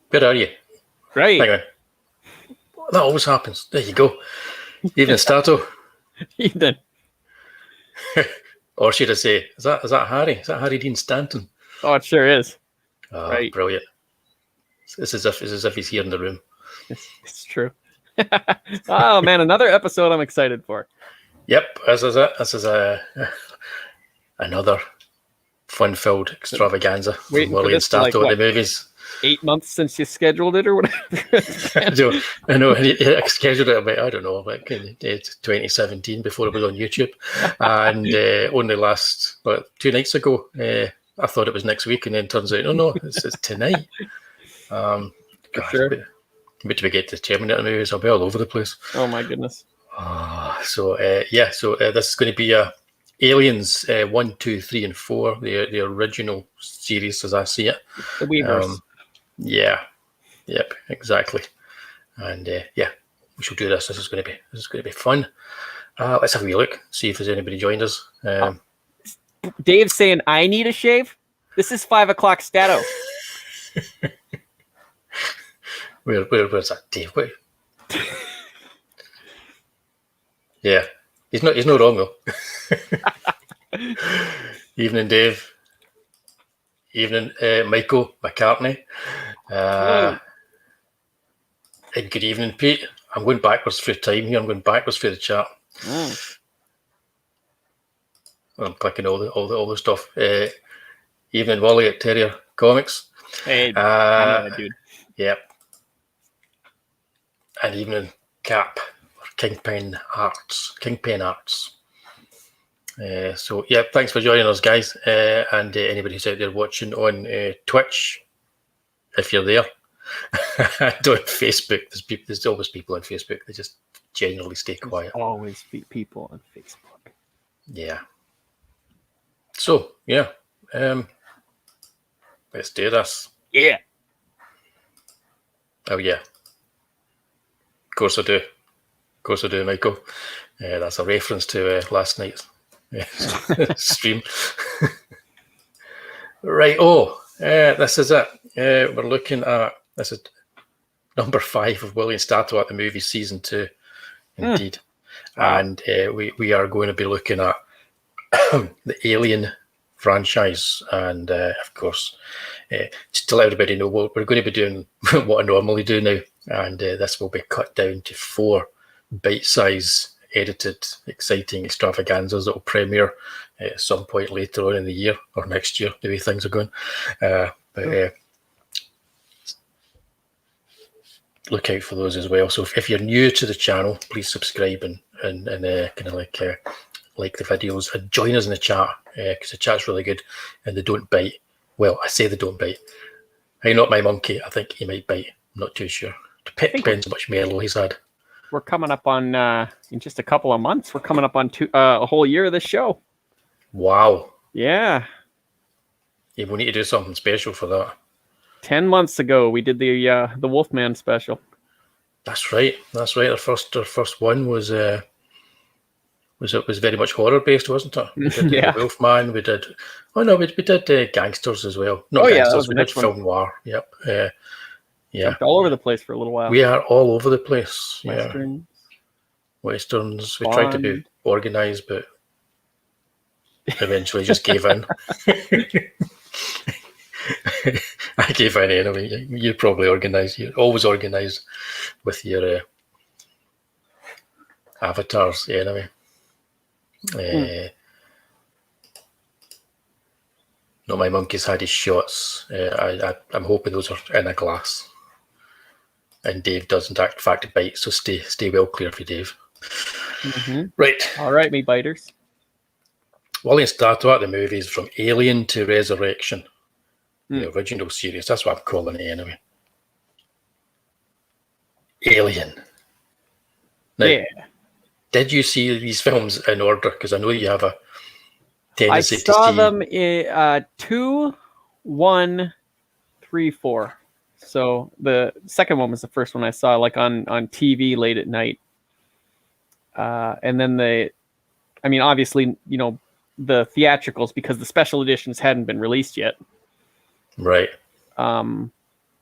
Where are you? Great. Hang on. That always happens. There you go. Evening, Stato. Evening. Or should I say, is that Harry? Is that Harry Dean Stanton? Oh, it sure is. Oh, right. Brilliant. It's as if he's here in the room. It's true. Oh man, another episode I'm excited for. Yep, this is it. This is another fun-filled extravaganza from Wullie and Stato at the movies. 8 months since you scheduled it or whatever. I know. I scheduled it about, I don't know, like in 2017 before it was on YouTube. And only last, 2 nights ago, I thought it was next week, and then turns out, no, it's tonight. Gosh, sure. But we get to Terminator movies, I'll be all over the place. Oh my goodness. So this is going to be Aliens 1, 2, 3, and 4, the original series as I see it. The Weavers. Yeah. Yep. Exactly. And we shall do this. This is going to be fun. Let's have a wee look. See if there's anybody joined us. Dave's saying I need a shave. This is 5 o'clock Stato. Where's that, Dave? Wait. Yeah, he's not wrong though. Evening, Dave. Evening, Michael McCartney. And good evening, Pete. I'm going backwards through time here. I'm going backwards through the chat. I'm clicking all the stuff. Evening, Wullie at Terrier Comics. Hey, I know, dude. Yep. And evening, Cap. Kingpin Arts. So thanks for joining us, guys, and anybody who's out there watching on Twitch, if you're there. And on Facebook, there's always people on Facebook. They just generally stay quiet. There's always people on Facebook. Yeah. So let's do this. Yeah. Oh yeah. Of course I do, Michael. That's a reference to last night's stream. Right. This is it. We're looking at, this is number 5 of Wullie and Stato at the Movies Season 2. Indeed. And we are going to be looking at the Alien franchise. And of course, just to let everybody know, we're going to be doing what I normally do now. And this will be cut down to 4 bite-size, edited, exciting extravaganzas that will premiere at some point later on in the year or next year, the way things are going. Look out for those as well. So if you're new to the channel, please subscribe and kind of like the videos and join us in the chat, because the chat's really good and they don't bite. Well, I say they don't bite. Hey, not my monkey. I think he might bite. I'm not too sure. Depends how much Merlot he's had. We're coming up on, in just a couple of months, we're coming up on a whole year of this show. Wow. Yeah. Yeah, we need to do something special for that. 10 months ago, we did the Wolfman special. That's right. Our first one was very much horror based, wasn't it? We did the Wolfman. We did. Oh no, we did gangsters as well. Not gangsters. We did film noir. Yep. Yeah. All over the place for a little while. We are all over the place. Westerns. We tried to be organised, but eventually just gave in. I gave in anyway. You're probably organised. You're always organised with your avatars anyway. No, my monkey's had his shots. I'm hoping those are in a glass. And Dave doesn't in fact bite, so stay well clear for Dave. Right. All right, me biters. Wullie and Stato at the Movies, from Alien to Resurrection. The original series. That's what I'm calling it anyway. Alien. Now, did you see these films in order? Because I know you have a tendency to see. I saw them in 2, 1, 3, 4. So the second one was the first one I saw, like on TV late at night. And then obviously, the theatricals, because the special editions hadn't been released yet. Right.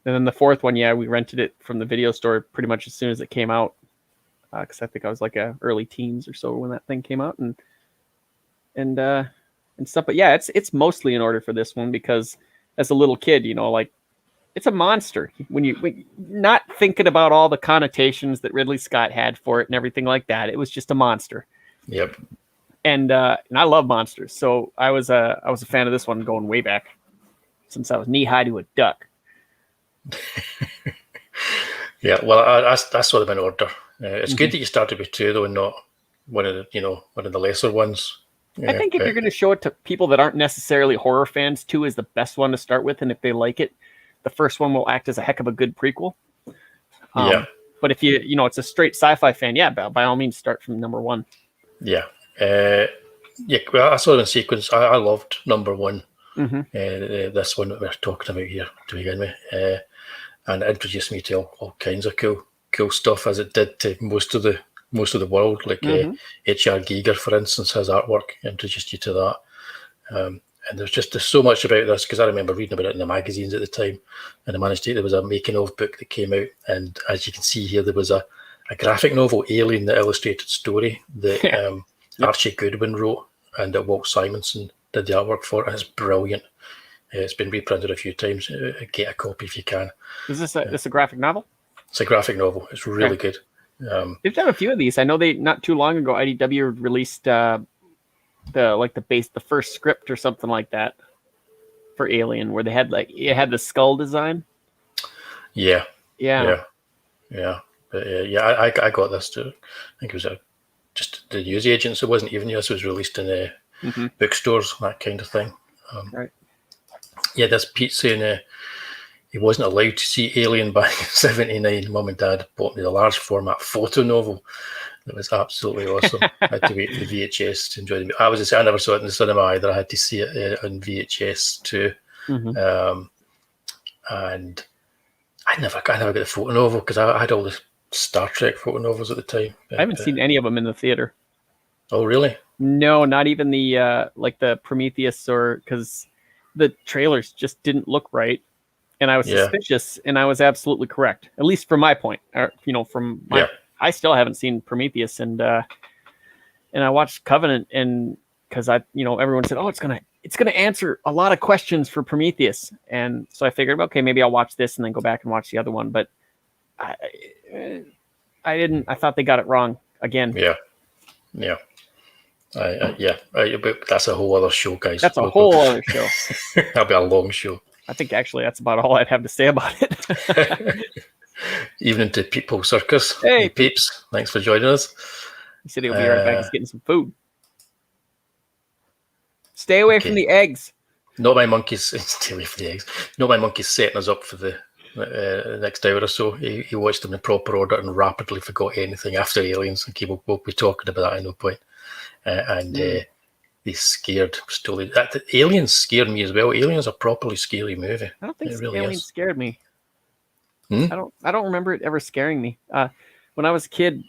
And then the fourth one, yeah, we rented it from the video store pretty much as soon as it came out, because I think I was like early teens or so when that thing came out, and stuff. But yeah, it's mostly in order for this one because as a little kid, like it's a monster when you're not thinking about all the connotations that Ridley Scott had for it and everything like that. It was just a monster. Yep. And I love monsters, so I was a fan of this one going way back, since I was knee high to a duck. Yeah, well, I saw them in order. It's good that you started with 2 though, and not one of the lesser ones. I think if you're going to show it to people that aren't necessarily horror fans, 2 is the best one to start with, and if they like it, the first one will act as a heck of a good prequel. Yeah. But if it's a straight sci-fi fan, yeah, by all means, start from number 1. Yeah. Yeah, well, I saw them in sequence. I loved number 1. This one that we're talking about here to begin with, and it introduced me to all kinds of cool stuff, as it did to most of the world. Like H.R. Giger, for instance, his artwork introduced you to that. And there's so much about this, because I remember reading about it in the magazines at the time, and I managed to. There was a making of book that came out, and as you can see here, there was a graphic novel, Alien, the illustrated story that Archie Goodwin wrote, and that Walt Simonson did the artwork for. It's brilliant. It's been reprinted a few times. Get a copy if you can. Is this a graphic novel? It's a graphic novel. It's really good. They've done a few of these. I know they not too long ago IDW released the first script or something like that for Alien, where they had it had the skull design. Yeah. But, I got this too. I think it was just the news agents. It wasn't even us. It was released in bookstores, that kind of thing. Right. Yeah, this Pete saying he wasn't allowed to see Alien back in '79. Mum and Dad bought me the large format photo novel. It was absolutely awesome. I had to wait for the VHS to enjoy the movie. I never saw it in the cinema either. I had to see it on VHS too. And I never got the photo novel because I had all the Star Trek photo novels at the time. I haven't seen any of them in the theater. Oh, really? No, not even the the Prometheus, or because the trailers just didn't look right, and I was suspicious, and I was absolutely correct, at least from my point. From my, I still haven't seen Prometheus, and I watched Covenant, and because everyone said, oh, it's gonna answer a lot of questions for Prometheus, and so I figured, okay, maybe I'll watch this and then go back and watch the other one, but I didn't. I thought they got it wrong again. Yeah. But that's a whole other show, guys. That's a whole other show. That'll be a long show. I think actually that's about all I'd have to say about it. Evening to People Circus. Hey, peeps. Thanks for joining us. He said he'll be right back. He's getting some food. Stay away from the eggs. Not my monkeys. Stay away from the eggs. Not my monkeys setting us up for the next hour or so. He watched them in proper order and rapidly forgot anything after Aliens. I think we'll be talking about that at no point. They scared. Aliens scared me as well. Aliens are a properly scary movie. I don't think really Aliens scared me. I don't remember it ever scaring me. When I was a kid,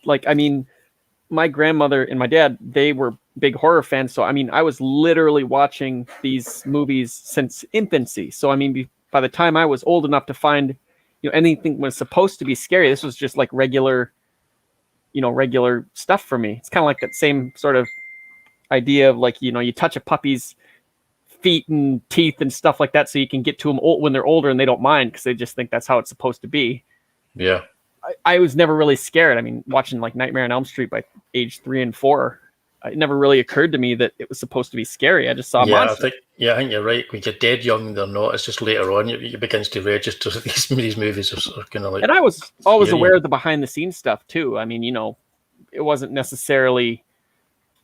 my grandmother and my dad, they were big horror fans. So I was literally watching these movies since infancy. So by the time I was old enough to find, anything was supposed to be scary, this was just like regular stuff for me. It's kind of like that same sort of idea of you touch a puppy's feet and teeth and stuff like that so you can get to them when they're older and they don't mind because they just think that's how it's supposed to be. Yeah. I was never really scared. Watching Nightmare on Elm Street by age 3 and 4, it never really occurred to me that it was supposed to be scary. I just saw monsters. I think you're right. When you're dead young, they're not. It's just later on it begins to register these movies are kind of like. And I was always aware of the behind the scenes stuff too. It wasn't necessarily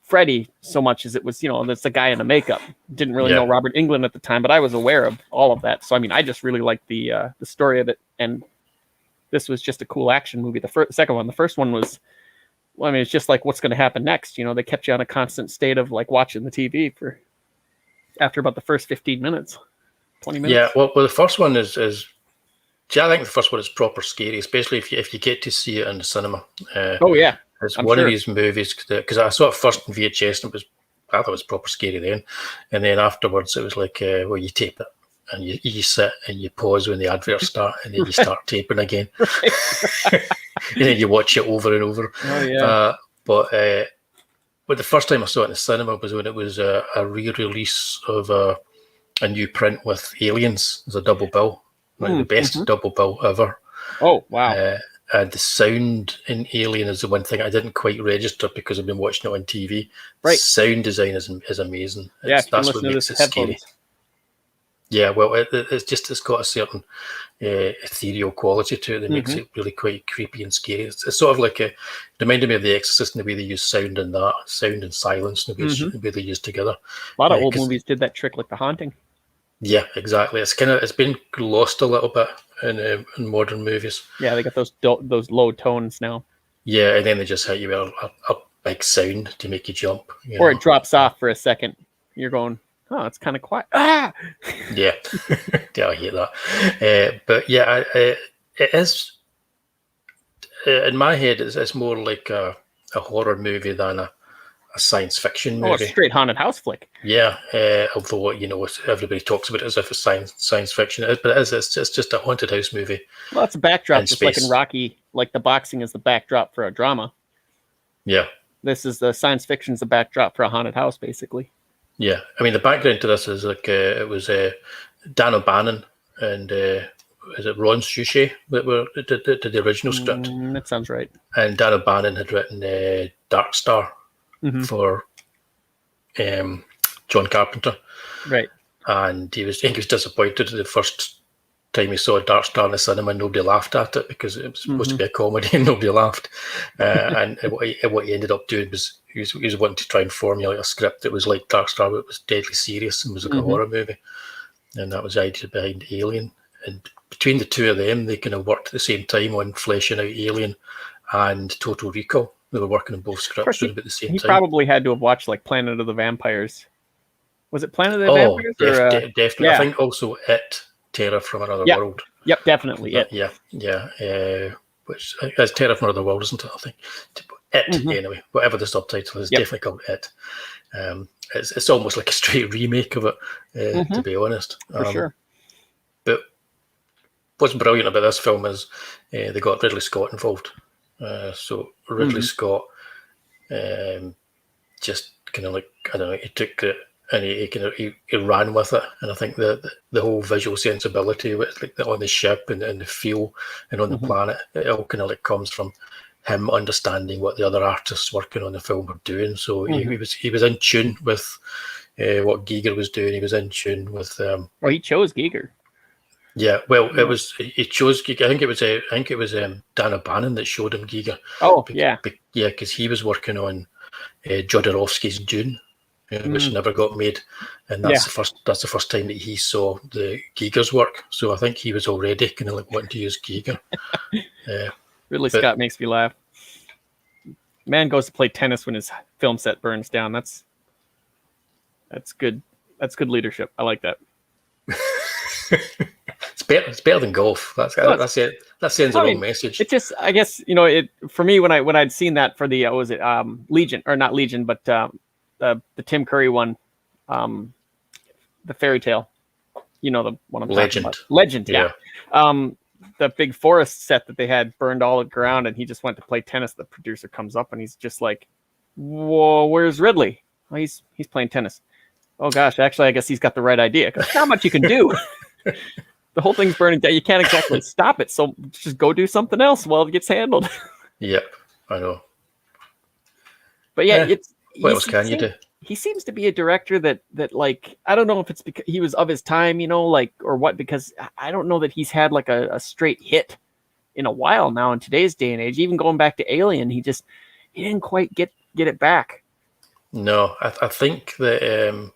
Freddy so much as it was, that's the guy in the makeup. Didn't really know Robert Englund at the time, but I was aware of all of that. So I just really liked the story of it, and this was just a cool action movie. The second one, the first one was, it's just like what's going to happen next. They kept you on a constant state of watching the TV after about the first 15 minutes, 20 minutes. Yeah, well the first one is. I think the first one is proper scary, especially if you get to see it in the cinema. It's one of these movies because I saw it first in VHS and I thought it was proper scary then, and then afterwards it was like, you tape it and you sit and you pause when the adverts start, and then you start taping again. And then you watch it over and over. Oh yeah. But the first time I saw it in the cinema was when it was a re-release of a new print with Aliens as a double bill, like the best double bill ever. Oh wow. And the sound in Alien is the one thing I didn't quite register because I've been watching it on TV. Right. Sound design is amazing. Yeah, That's what makes it scary. Yeah, well, it's got a certain ethereal quality to it that makes it really quite creepy and scary. It's sort of like reminded me of The Exorcist in the way they use sound and silence, and the way they use together. A lot of old movies did that trick, like The Haunting. Yeah, exactly. It's been lost a little bit in modern movies. Yeah, they got those low tones now. Yeah, and then they just hit you with a big sound to make you jump. Or it drops off for a second. You're going, oh, it's kind of quiet. Ah! Yeah, yeah, I hate that. But yeah, it is. In my head, it's more like a horror movie than a science fiction movie. Oh, a straight haunted house flick. Yeah, although everybody talks about it as if it's science fiction, but it's just a haunted house movie. Well, it's a backdrop, just like in Rocky. Like the boxing is the backdrop for a drama. Yeah, this is the science fiction's the backdrop for a haunted house, basically. Yeah, I mean the background to this is like it was Dan O'Bannon and is it Ron Suchet that did the original script? That sounds right. And Dan O'Bannon had written Dark Star for John Carpenter, right? And I think he was disappointed the first time he saw Dark Star in the cinema. Nobody laughed at it because it was supposed to be a comedy, and nobody laughed. And what he ended up doing was he was wanting to try and formulate a script that was like Dark Star, but it was deadly serious and was like a horror movie. And that was the idea behind Alien. And between the two of them, they kind of worked at the same time on fleshing out Alien and Total Recall. They were working on both scripts at the same time. He probably had to have watched like Planet of the Vampires. Was it Planet of the Vampires? Definitely. Yeah. I think also It, Terror from Another World. Yep, definitely. Yeah. Which is Terror from Another World, isn't it? I think It anyway. Whatever the subtitle is, definitely called It. It's almost like a straight remake of it, to be honest. For sure. But what's brilliant about this film is they got Ridley Scott involved. So Ridley Scott just kind of like, I don't know, he took it and he ran with it. And I think the whole visual sensibility with like on the ship and the feel and on the planet, it all kind of like comes from him understanding what the other artists working on the film were doing. So he was in tune with what Giger was doing. He was in tune with. Well, he chose Giger. Yeah, well, he chose Giger. I think it was Dan O'Bannon that showed him Giger. Oh, because he was working on Jodorowsky's Dune, which never got made, and that's the first time that he saw the Giger's work. So I think he was already kind of like wanting to use Giger. Ridley Scott makes me laugh. Man goes to play tennis when his film set burns down. That's good. That's good leadership. I like that. It's better than golf. That's it. That sends the wrong message. It just, I guess, for me when I'd seen that for the Legion, or not Legion, but the Tim Curry one, the fairy tale. You know the one I'm talking about. Legend. Yeah. The big forest set that they had burned all the ground, and he just went to play tennis. The producer comes up and he's just like, "Whoa, where's Ridley? Oh, he's playing tennis." Oh gosh, actually, I guess he's got the right idea because not much you can do. The whole thing's burning down. You can't exactly stop it, so just go do something else while it gets handled. Yep, I know. But yeah, what else can you do? He seems to be a director that like, I don't know if it's because he was of his time, like, or what, because I don't know that he's had like a straight hit in a while now in today's day and age. Even going back to Alien, he didn't quite get it back. No, I think that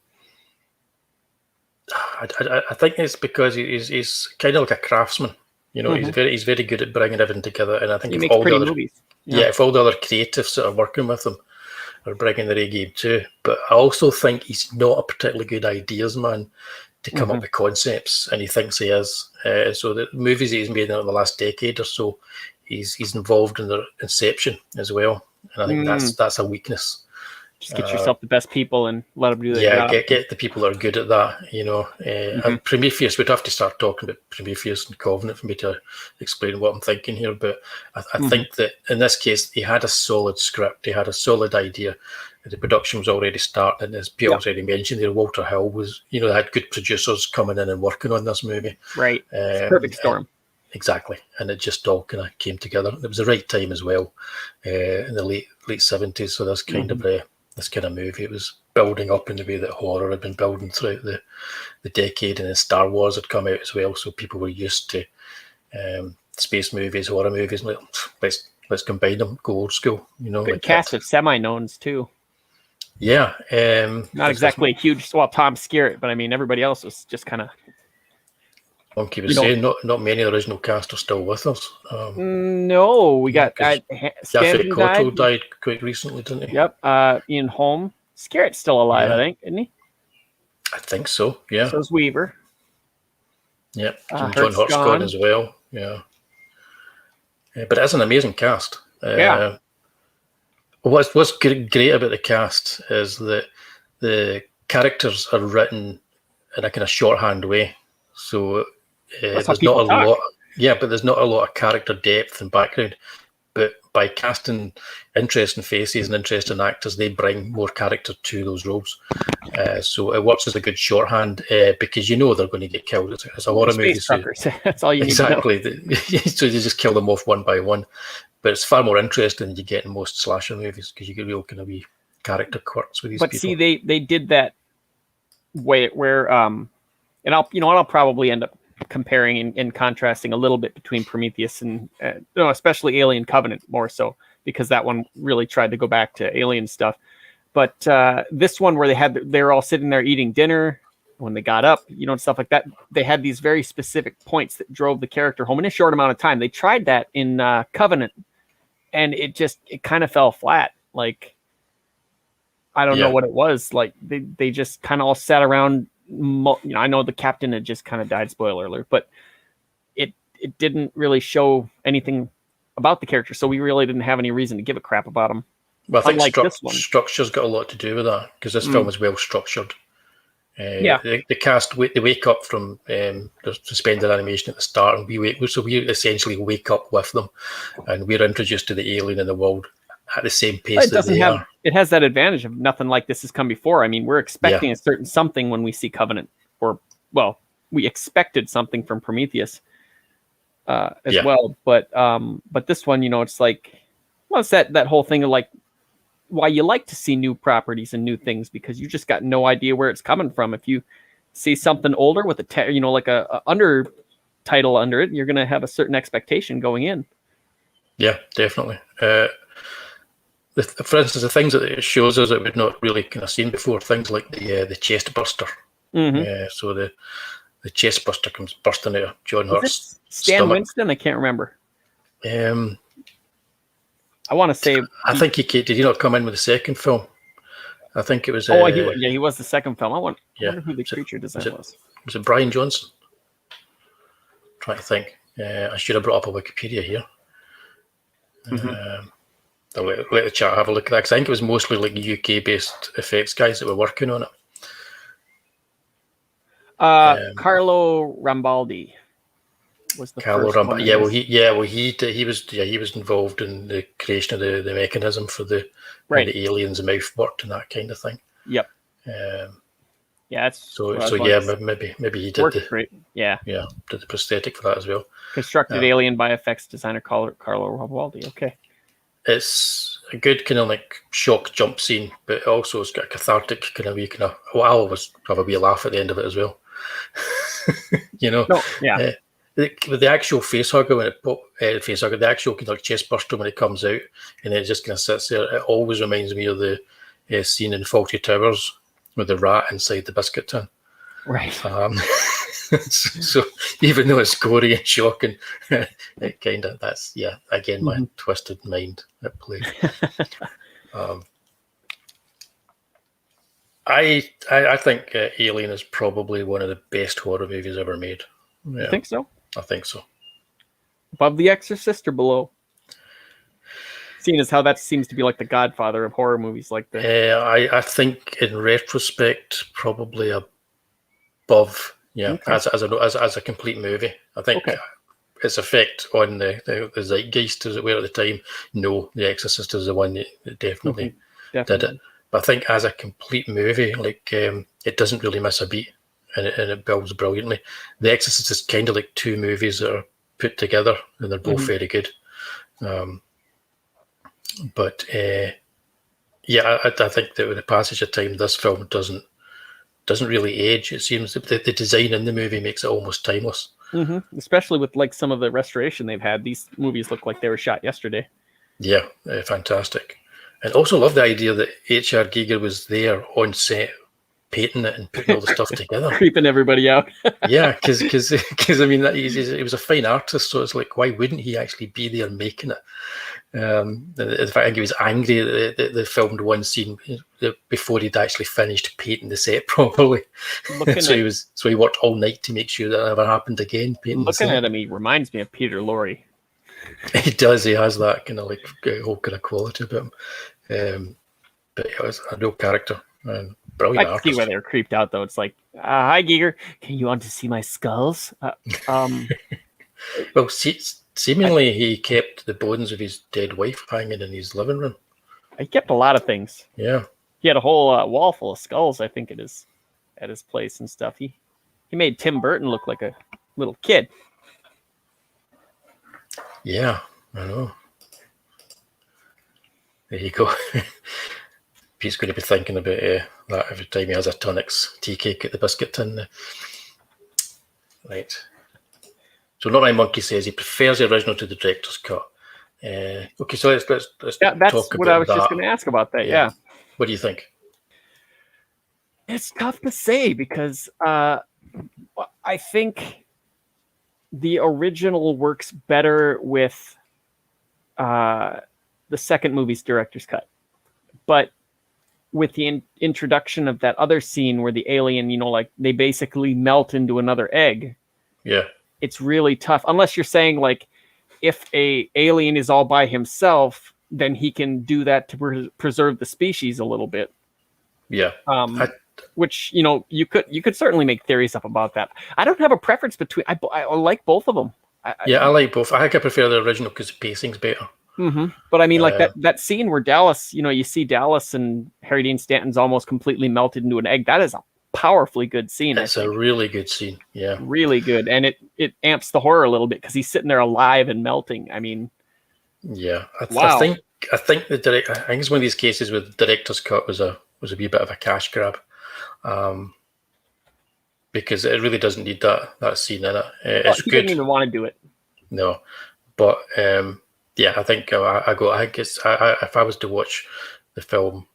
I think it's because he's kind of like a craftsman. He's very good at bringing everything together, and I think he makes pretty movies. If all the other creatives that are working with him are bringing their A game too. But I also think he's not a particularly good ideas man to come up with concepts, and he thinks he is. So the movies he's made in the last decade or so, he's involved in their inception as well, and I think that's a weakness. Just get yourself the best people and let them do their Yeah, job. get the people that are good at that, you know. And Prometheus, we'd have to start talking about Prometheus and Covenant for me to explain what I'm thinking here. But I think that in this case, he had a solid script, he had a solid idea. The production was already starting, as Peter's already mentioned there. Walter Hill was, you know, they had good producers coming in and working on this movie. Right, perfect storm. Exactly, and it just all kind of came together. It was the right time as well, in the late 70s. So this kind of movie, it was building up in the way that horror had been building throughout the decade, and then Star Wars had come out as well. So people were used to space movies, horror movies. Like, let's combine them, go old school. You know, Good like cast of semi-knowns too. Yeah, not exactly a huge. Well, Tom Skerritt, but I mean everybody else was just kind of. Monkey was saying not many original cast are still with us. No, we got Yaphet Kotto died quite recently, didn't he? Yep. Ian Holm. Skerritt's still alive, I think, isn't he? I think so. Yeah. So's Weaver. Yep. John Hurt's gone as well. Yeah. But it's an amazing cast. Yeah. What's great about the cast is that the characters are written in a kind of shorthand way. So there's not a lot. Yeah, but there's not a lot of character depth and background. But by casting interesting faces and interesting actors, they bring more character to those roles. So it works as a good shorthand because you know they're going to get killed. It's a horror movie. That's all you need to know. Exactly. So you just kill them off one by one. But it's far more interesting than you get in most slasher movies because you get real kind of wee character quirks with these people. But see, they did that way where and I'll probably end up comparing and contrasting a little bit between Prometheus and especially Alien Covenant more so because that one really tried to go back to alien stuff. But this one where they're all sitting there eating dinner when they got up, and stuff like that. They had these very specific points that drove the character home in a short amount of time. They tried that in Covenant, and it kind of fell flat. Like I don't know what it was. Like they just kind of all sat around. I know the captain had just kind of died, spoiler alert, but it didn't really show anything about the character, so we really didn't have any reason to give a crap about him. Well, I think structure's got a lot to do with that because this film is well structured. The cast they wake up from the suspended animation at the start, and we essentially wake up with them, and we're introduced to the alien in the world at the same pace that they are. It has that advantage of nothing like this has come before. I mean, we're expecting a certain something when we see Covenant, we expected something from Prometheus as well. But this one, it's like, well, it's that whole thing of like why you like to see new properties and new things because you just got no idea where it's coming from. If you see something older with like a under title under it, you're going to have a certain expectation going in. Yeah, definitely. For instance, the things that it shows us that we've not really kind of seen before, things like the chest burster. So the chest burster comes bursting out of John Hurt's Stan stomach. Winston? I can't remember. I want to say. I think did he not come in with the second film? I think it was. He was the second film. I wonder who the creature design was. Was it Brian Johnson? I'm trying to think. I should have brought up a Wikipedia here. I'll let the chat have a look at that because I think it was mostly like UK-based effects guys that were working on it. Carlo Rambaldi was the first one. He was involved in the creation of the mechanism for the alien's mouth worked and that kind of thing. Yep. Maybe he did great. Yeah, did the prosthetic for that as well. Constructed alien by effects designer Carlo Rambaldi. Okay. It's a good kind of like shock jump scene, but also it's got a cathartic kind of I always have a wee laugh at the end of it as well. With the actual face hugger the actual kind of like chest burster when it comes out and it just kind of sits there, it always reminds me of the scene in Fawlty Towers with the rat inside the biscuit tin. Right. So even though it's gory and shocking, it kind of again my twisted mind at play. I think Alien is probably one of the best horror movies ever made. Yeah, you think so? I think so. Above The Exorcist or below? Seeing as how that seems to be like the godfather of horror movies, like the. I think in retrospect, probably above. Yeah, Okay. as a complete movie, I think its effect on the zeitgeist as it were at the time. No, The Exorcist is the one that definitely did it. But I think as a complete movie, like it doesn't really miss a beat, and it builds brilliantly. The Exorcist is kind of like two movies that are put together, and they're both very good. But yeah, I think that with the passage of time, this film doesn't really age. It seems that the design in the movie makes it almost timeless. Especially with like some of the restoration they've had. These movies look like they were shot yesterday. Yeah, fantastic. And also love the idea that H.R. Giger was there on set, painting it and putting all the stuff together. Creeping everybody out. Yeah, because I mean, he was a fine artist, so it's like, why wouldn't he actually be there making it? In fact, I think he was angry that they filmed one scene before he'd actually finished painting the set properly. So he worked all night to make sure that never happened again. Looking at him, he reminds me of Peter Lorre. He does. He has that kind of like whole kind of quality about him. But he was a real character and brilliant artist. I see why they were creeped out, though. It's like, hi, Giger. Can you want to see my skulls? Well, seemingly he kept the bones of his dead wife hanging in his living room. He kept a lot of things. Yeah. He had a whole wall full of skulls, I think it is, at his place and stuff. He made Tim Burton look like a little kid. Yeah, I know. There you go. Pete's going to be thinking about that every time he has a Tunnix tea cake at the biscuit tin. Right. So Not My Monkey says he prefers the original to the director's cut. Okay, so let's that's talk about what I was that. just going to ask about that. Yeah. What do you think? It's tough to say because I think the original works better with the second movie's director's cut, but with the introduction of that other scene where the alien, like they basically melt into another egg. Yeah. It's really tough unless you're saying like if a alien is all by himself, then he can do that to preserve the species a little bit. Yeah. Which, you could certainly make theories up about that. I don't have a preference between. I like both of them. I like both. I think I prefer the original because the pacing's better. But I mean, like that scene where Dallas, you see Dallas and Harry Dean Stanton's almost completely melted into an egg. That is a powerfully good scene. It's a really good scene. Yeah, really good, and it amps the horror a little bit because he's sitting there alive and melting. I mean, yeah. Wow. I think it's one of these cases where the director's cut was a wee bit of a cash grab, because it really doesn't need that scene in it. It's he good. didn't even want to do it. No, but yeah, I think if I was to watch the film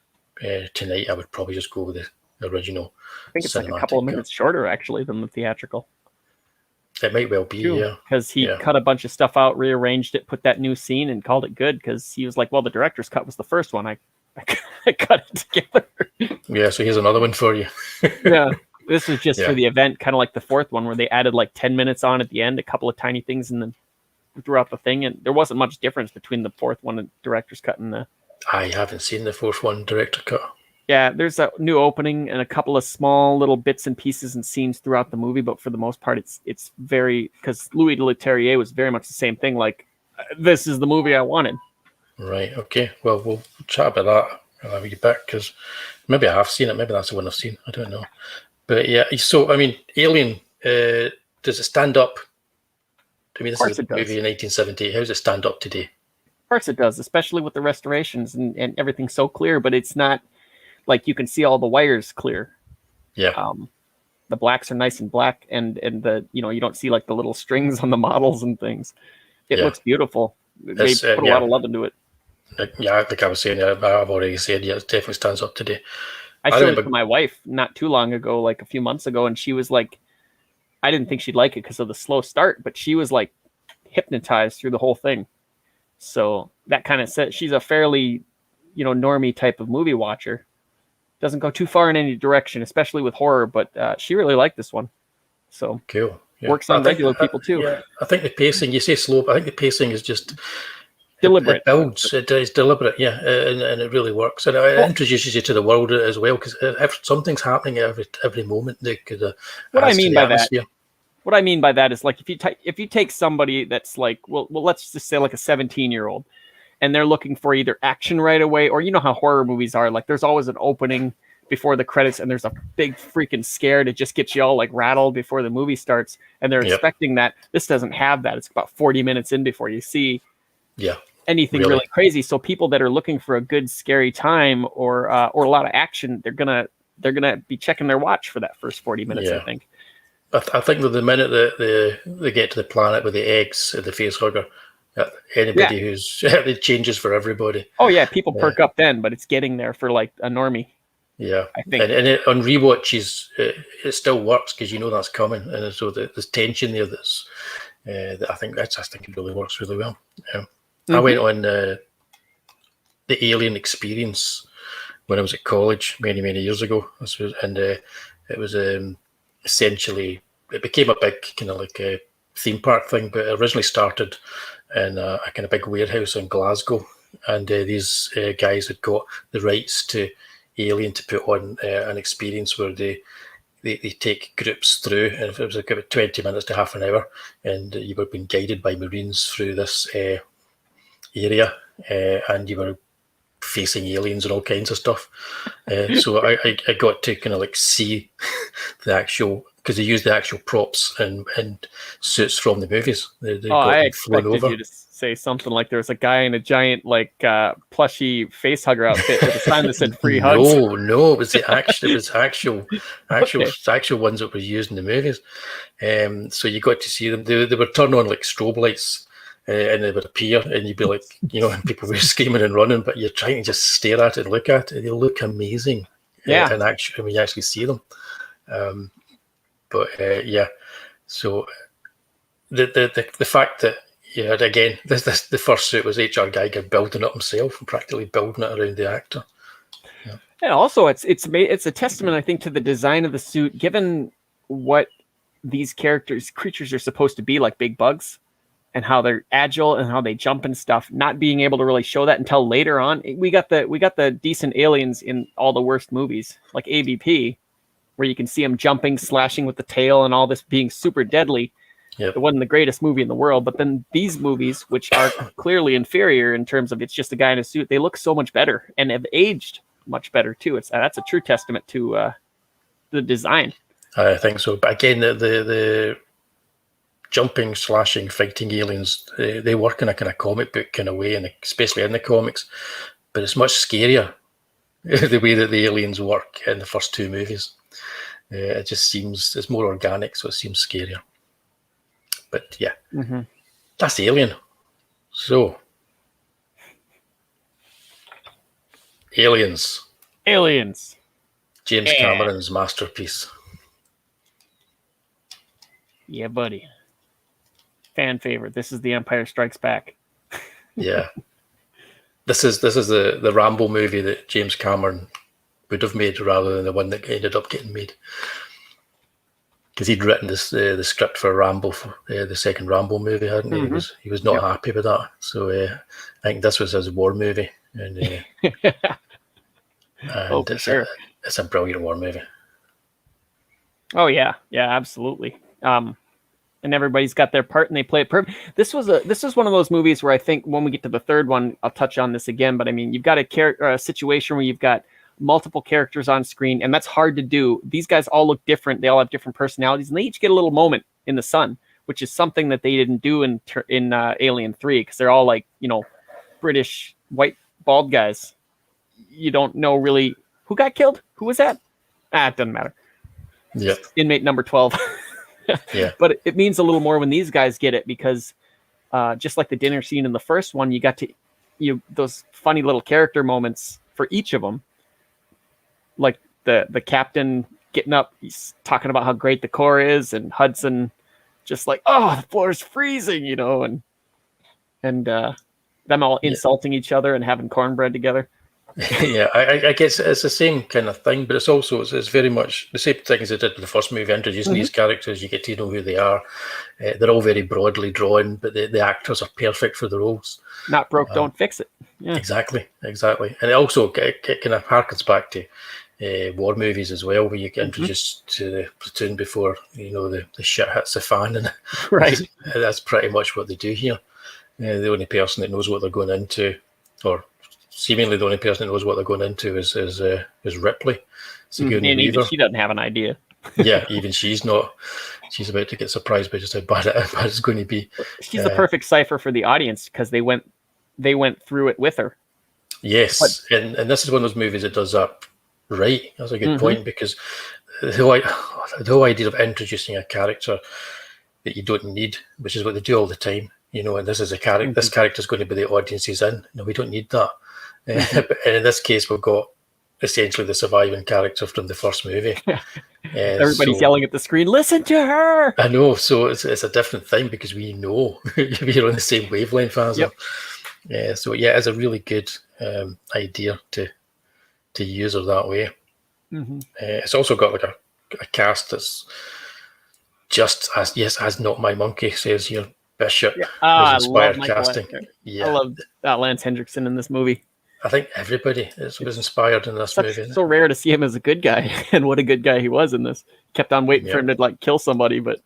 tonight, I would probably just go with the original. I think it's like a couple of minutes shorter actually than the theatrical. It might well be, yeah. Because he cut a bunch of stuff out, rearranged it, put that new scene, and called it good. Because he was like, "Well, the director's cut was the first one. I cut it together." Yeah, so here's another one for you. Yeah, this was just for the event, kind of like the fourth one, where they added like 10 minutes on at the end, a couple of tiny things, and then throughout the thing, and there wasn't much difference between the fourth one and director's cut and the. I haven't seen the fourth one, director cut. Yeah, there's a new opening and a couple of small little bits and pieces and scenes throughout the movie, but for the most part, it's very, because Louis Leterrier was very much the same thing. Like, this is the movie I wanted. Right. Okay. Well, we'll chat about that a wee bit because maybe I have seen it. Maybe that's the one I've seen. I don't know. But yeah. So I mean, Alien. Does it stand up? I mean, this is a movie in 1978. How does it stand up today? Of course it does, especially with the restorations and everything's so clear, but it's not like you can see all the wires clear. Yeah. The blacks are nice and black, and the you don't see like the little strings on the models and things. It looks beautiful. They put a lot of love into it. Yeah, like I was saying, I've already said, it definitely stands up today. I showed it to my wife not too long ago, like a few months ago, and she was like, I didn't think she'd like it because of the slow start, but she was like hypnotized through the whole thing. So that kind of says she's a fairly, normie type of movie watcher. Doesn't go too far in any direction, especially with horror, but she really liked this one. So cool. Yeah. Works on regular people too. Yeah, I think the pacing, you say slow, but I think the pacing is just, deliberate. It builds. It's deliberate, yeah, and it really works. And it introduces you to the world as well, because something's happening at every moment. They could What I adds to mean the by atmosphere. What I mean by that is like if you take somebody that's like well let's just say like a 17-year-old, and they're looking for either action right away, or you know how horror movies are, like there's always an opening before the credits and there's a big freaking scare to just get you all like rattled before the movie starts, and they're expecting that. This doesn't have that. It's about 40 minutes in before you see anything really crazy. So people that are looking for a good scary time or a lot of action, they're gonna be checking their watch for that first 40 minutes. I think. I think that the minute that they get to the planet with the eggs, the face hugger, anybody who's it changes for everybody. Oh yeah, people perk up then, but it's getting there for like a normie. Yeah, I think, and on rewatches, it still works because you know that's coming, and so there's tension there. I think it really works really well. Yeah. I went on the Alien experience when I was at college many years ago, and it was essentially, it became a big kind of like a theme park thing, but it originally started in a kind of big warehouse in Glasgow, and these guys had got the rights to Alien to put on an experience where they take groups through, and it was like about 20 minutes to half an hour, and you were being guided by Marines through this area, and you were facing aliens and all kinds of stuff. So I got to kind of like see the actual, because they used the actual props and suits from the movies. I expected you to say something like there's a guy in a giant like plushy face hugger outfit with a sign that said "free hugs." No, it was actual ones that were used in the movies. So you got to see them. They would turn on like strobe lights. And they would appear, and you'd be like, and people were screaming and running, but you're trying to just stare at it and look at it. They look amazing, and actually, when you actually see them. So the fact that again, the first suit was H.R. Geiger building it himself and practically building it around the actor. Yeah. And also, it's a testament, I think, to the design of the suit, given what these creatures are supposed to be, like big bugs, and how they're agile and how they jump and stuff. Not being able to really show that until later on. We got the decent aliens in all the worst movies, like AVP, where you can see them jumping, slashing with the tail, and all this being super deadly. It wasn't the greatest movie in the world, but then these movies, which are clearly inferior in terms of it's just a guy in a suit, they look so much better and have aged much better too. That's a true testament to the design. I think so. But again, the jumping, slashing, fighting aliens, they work in a kind of comic book kind of way, and especially in the comics. But it's much scarier the way that the aliens work in the first two movies. It just seems it's more organic, so it seems scarier. But yeah, that's Alien. So, Aliens. James Cameron's masterpiece. Yeah, buddy. Fan favorite. This is The Empire Strikes Back. Yeah. This is the Rambo movie that James Cameron would have made rather than the one that ended up getting made. Because he'd written the script for Rambo, for the second Rambo movie, hadn't he? He was not happy with that. So I think this was his war movie. And, for sure. It's a brilliant war movie. Oh, yeah. Yeah, absolutely. And everybody's got their part and they play it perfect. This was one of those movies where I think when we get to the third one, I'll touch on this again. But I mean, you've got a situation where you've got multiple characters on screen, and that's hard to do. These guys all look different. They all have different personalities, and they each get a little moment in the sun, which is something that they didn't do in Alien 3, because they're all like, British white bald guys. You don't know really who got killed. Who was that? It doesn't matter. Yeah. Inmate number 12. Yeah. But it means a little more when these guys get it, because just like the dinner scene in the first one, you got those funny little character moments for each of them. Like the captain getting up, he's talking about how great the core is, and Hudson just like, oh, the floor is freezing, and them all insulting each other and having cornbread together. Yeah, I guess it's the same kind of thing, but it's very much the same thing as they did with the first movie, introducing these characters. You get to know who they are. They're all very broadly drawn, but the actors are perfect for the roles. Not broke, don't fix it. Yeah. Exactly. And it also kind of harkens back to war movies as well, where you get introduced to the platoon before the shit hits the fan, and Right. that's pretty much what they do here. The only person that knows what they're going into, or seemingly the only person that knows what they're going into, is Ripley, Sigourney And Weaver. even she doesn't have an idea. Yeah, even she's not. She's about to get surprised by just how bad it's going to be. She's the perfect cipher for the audience because they went through it with her. Yes, and this is one of those movies that does that right. That's a good point, because the whole idea of introducing a character that you don't need, which is what they do all the time, and this is a character. This character is going to be the audience's in. No, we don't need that. And in this case, we've got essentially the surviving character from the first movie. Everybody's yelling at the screen, listen to her. I know, so it's a different thing because we know we're on the same wavelength as her. So yeah, it's a really good idea to use her that way. It's also got like a cast that's just as Not My Monkey says here. Bishop was inspired casting. I love Lance Hendrickson in this movie. I think everybody was inspired in this movie. So rare to see him as a good guy, and what a good guy he was in this. Kept on waiting for him to kill somebody, but.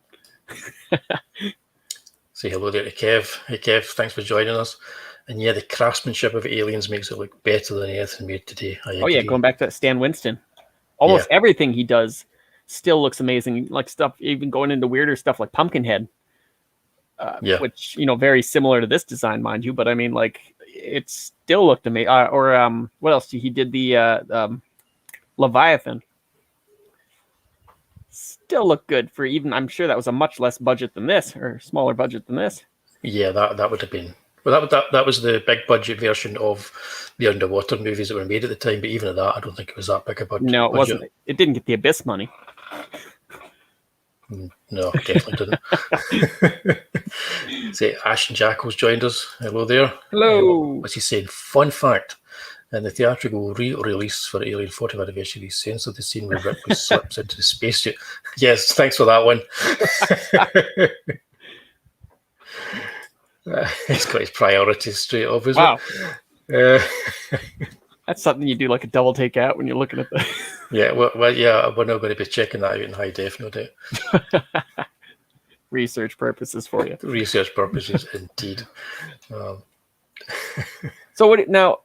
Say hello there to Kev. Hey Kev, thanks for joining us. And yeah, the craftsmanship of Aliens makes it look better than anything made today. Oh yeah, going back to Stan Winston, almost everything he does still looks amazing. Like stuff, even going into weirder stuff like Pumpkinhead. Which very similar to this design, mind you, but I mean, like it still looked amazing. What else? He did the Leviathan. Still looked good for even. I'm sure that was a much less budget than this, or smaller budget than this. Yeah, that would have been. Well, that was the big budget version of the underwater movies that were made at the time. But even at that, I don't think it was that big a budget. No, it wasn't. It didn't get the Abyss money. No, definitely didn't. Say, Ash and Jackals joined us. Hello there. Hello. What's he saying? Fun fact: in the theatrical release for Alien 40th anniversary, they censored the scene where Ripley slips into the spacesuit. Yes, thanks for that one. He's got his priorities straight off, isn't it? That's something you do like a double take out when you're looking at the. Yeah, well, yeah, we're not going to be checking that out in high def, no doubt. Research purposes for you. Research purposes, indeed. So what now?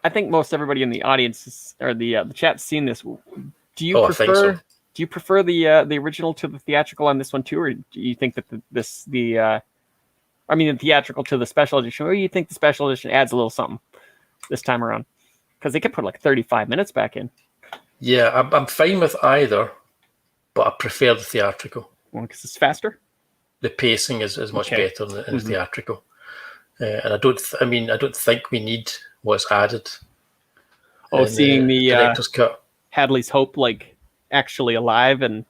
I think most everybody in the audience or the chat's seen this. Do you prefer? I think so. Do you prefer the original to the theatrical on this one too, or do you think that the theatrical to the special edition, or do you think the special edition adds a little something this time around? Because they could put like 35 minutes back in. Yeah, I'm fine with either, but I prefer the theatrical. Well, because it's faster. The pacing is much better in the theatrical, and I don't think we need what's added. Seeing the director's cut. Hadley's Hope actually alive and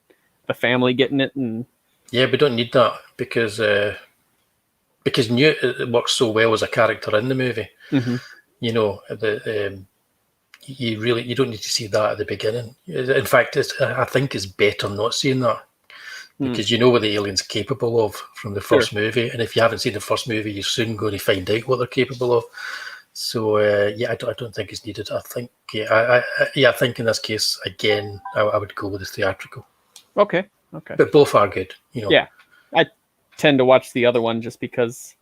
the family getting it, and we don't need that because Newt works so well as a character in the movie. You don't need to see that at the beginning. In fact, I think it's better not seeing that because you know what the alien's capable of from the first movie, and if you haven't seen the first movie, you're soon going to find out what they're capable of. So I don't think it's needed. I think I think in this case again, I would go with the theatrical. Okay. But both are good. Yeah, I tend to watch the other one just because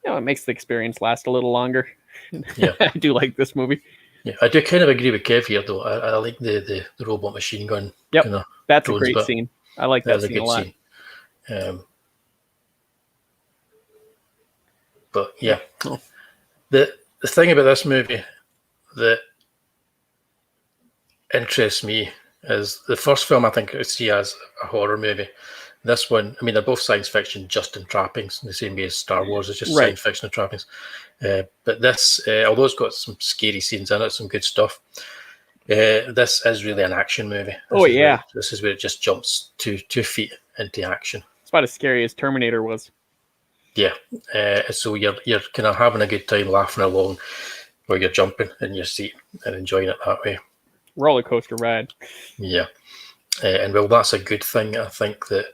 it makes the experience last a little longer. Yeah, I do like this movie. Yeah, I do kind of agree with Kev here, though. I like the robot machine gun. Yep, that's a great scene. I like that scene a lot. But yeah, the thing about this movie that interests me is the first film I think I see as a horror movie. This one, they're both science fiction, just in trappings, in the same way as Star Wars is just science fiction and trappings. But this, although it's got some scary scenes in it, some good stuff, this is really an action movie. This is where it just jumps 2 feet into action. It's about as scary as Terminator was. Yeah, so you're kind of having a good time, laughing along where you're jumping in your seat and enjoying it that way. Roller coaster ride. Yeah. And well, that's a good thing. I think that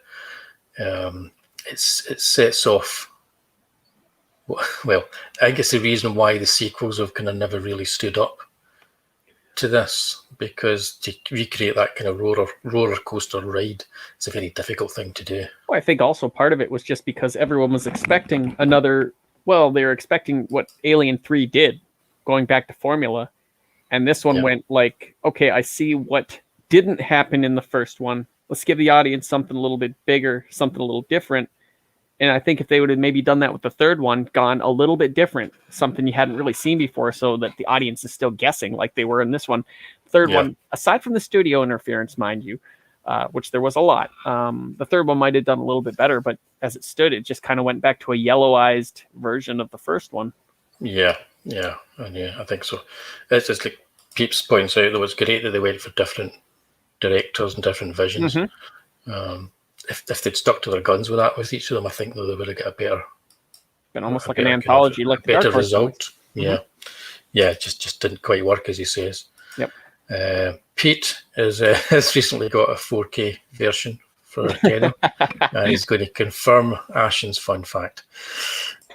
it sets off. Well, I guess the reason why the sequels have kind of never really stood up to this, because to recreate that kind of roller coaster ride is a very difficult thing to do. Well, I think also part of it was just because everyone was expecting another. Well, they were expecting what Alien 3 did, going back to formula, and this one went like, okay, I see what didn't happen in the first one. Let's give the audience something a little bit bigger, something a little different. And I think if they would have maybe done that with the third one, gone a little bit different, something you hadn't really seen before, so that the audience is still guessing like they were in this one. Third one, aside from the studio interference, mind you, which there was a lot, the third one might have done a little bit better, but as it stood, it just kind of went back to a yellowized version of the first one. Yeah, I think so. It's just like Peeps points out, though, it's great that they went for different directors and different visions. If they'd stuck to their guns with that with each of them, I think they would have got a better, been almost like an anthology, like a better result. Yeah, it just didn't quite work, as he says. Yep. Pete has recently got a 4K version for Kenny, and he's going to confirm Ashen's fun fact.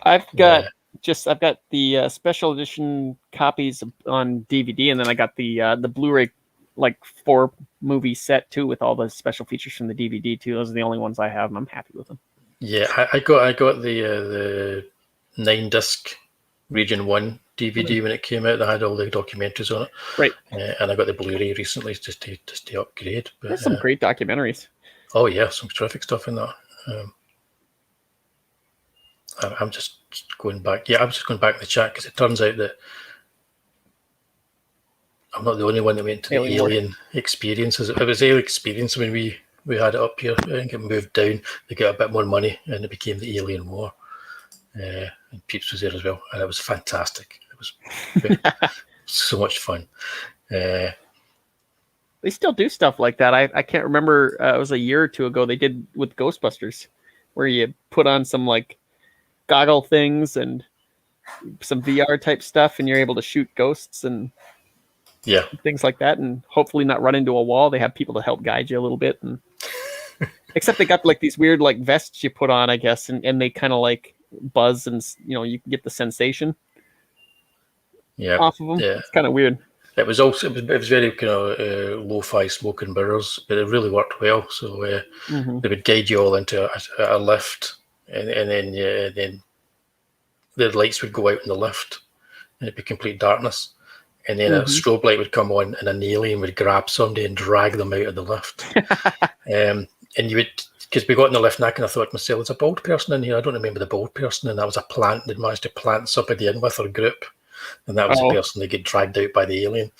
I've got the special edition copies on DVD, and then I got the Blu-ray, like 4-movie set too, with all the special features from the DVD too. Those are the only ones I have, and I'm happy with them. Yeah, I got the 9-disc Region 1 DVD when it came out. That had all the documentaries on it. Right. And I got the Blu-ray recently just to upgrade. But, there's some great documentaries. Oh yeah, some terrific stuff in that. I'm just going back. Yeah, I'm just going back in the chat because it turns out that I'm not the only one that went to the Alien experiences. It was Alien experience when we had it up here. I think it moved down. They got a bit more money, and it became the Alien War. And Peeps was there as well, and it was fantastic. It was so much fun. They still do stuff like that. I can't remember. It was a year or two ago. They did with Ghostbusters, where you put on some like goggle things and some VR type stuff, and you're able to shoot ghosts and things like that, and hopefully not run into a wall. They have people to help guide you a little bit, and except they got like these weird like vests you put on, I guess, and they kind of like buzz, and you can get the sensation off of them. Yeah, it's kind of weird. It was very kind of lo-fi smoke and mirrors, but it really worked well. So they would guide you all into a lift, and then the lights would go out in the lift, and it'd be complete darkness. And then a strobe light would come on, and an alien would grab somebody and drag them out of the lift. And you would, because we got in the lift, and I kind of thought to myself, there's a bald person in here. I don't remember the bald person, and that was a plant that managed to plant somebody in with our group, and that was the person that get dragged out by the alien.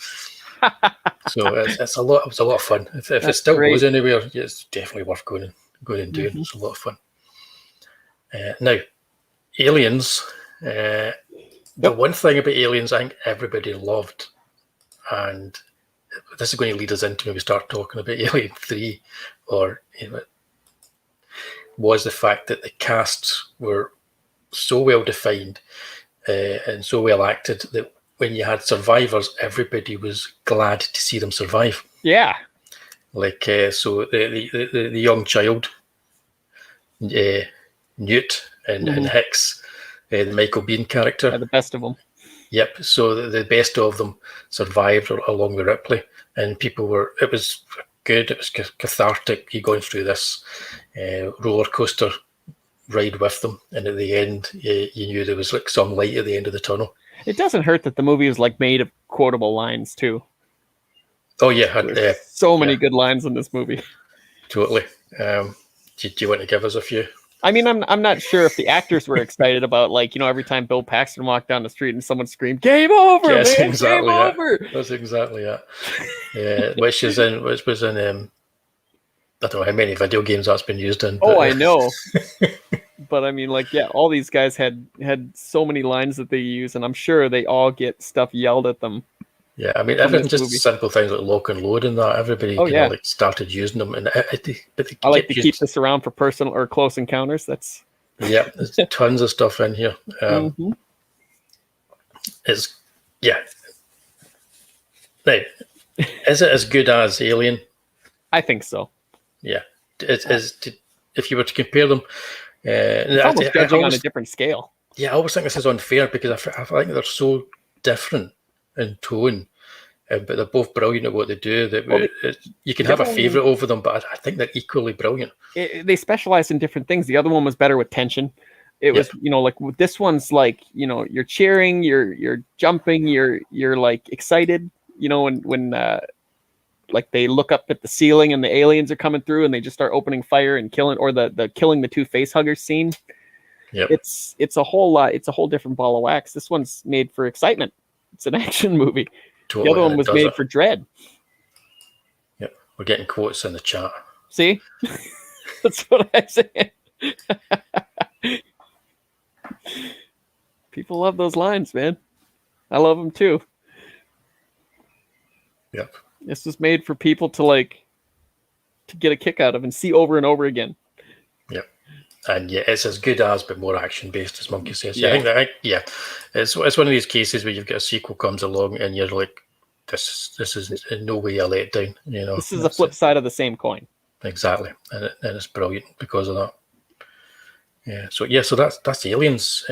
So it's a lot. It was a lot of fun. If it still goes anywhere, it's definitely worth going and doing. It's a lot of fun. Now, Aliens. The one thing about Aliens I think everybody loved, and this is going to lead us into when we start talking about Alien 3, was the fact that the casts were so well defined and so well acted that when you had survivors, everybody was glad to see them survive. Yeah. Like, so the young child, Newt and Hicks, the Michael Biehn character. The best of them. Yep. So the best of them survived along with Ripley, and it was good. It was cathartic. You going through this roller coaster ride with them, and at the end, you knew there was like some light at the end of the tunnel. It doesn't hurt that the movie was like made of quotable lines too. Oh yeah, so many good lines in this movie. Totally. Do you want to give us a few? I mean, I'm not sure if the actors were excited about, like, every time Bill Paxton walked down the street and someone screamed, "Game over, yes, man! Exactly Game over!" That's exactly it. Yeah, which was in I don't know how many video games that's been used in. But... Oh, I know. But I mean, like, yeah, all these guys had so many lines that they use, and I'm sure they all get stuff yelled at them. Yeah, I mean, even just simple things like lock and load and that, everybody like started using them. And I like to keep this around for personal or close encounters. There's tons of stuff in here. It's Yeah. Right. Is it as good as Alien? I think so. Yeah. If you were to compare them, It's almost judging on a different scale. Yeah, I always think this is unfair because I think they're so different in tone, but they're both brilliant at what they do. You can have a favourite over them, but I think they're equally brilliant. They specialize in different things. The other one was better with tension. It was, like this one's like, you're cheering, you're jumping, you're like excited, when like they look up at the ceiling and the aliens are coming through and they just start opening fire and killing, or the killing the two face huggers scene. Yeah, it's a whole different ball of wax. This one's made for excitement. It's an action movie. Totally, the other one was made for dread. Yep, we're getting quotes in the chat. See, that's what I said. People love those lines, man. I love them too. Yep. This was made for people to get a kick out of and see over and over again. Yep. And yeah, it's as good as, but more action based, as Monkey says. Yeah. I think it's one of these cases where you've got a sequel comes along and you're like, this is in no way a letdown. This is a flip side of the same coin. Exactly, and it's brilliant because of that. Yeah. So that's Aliens,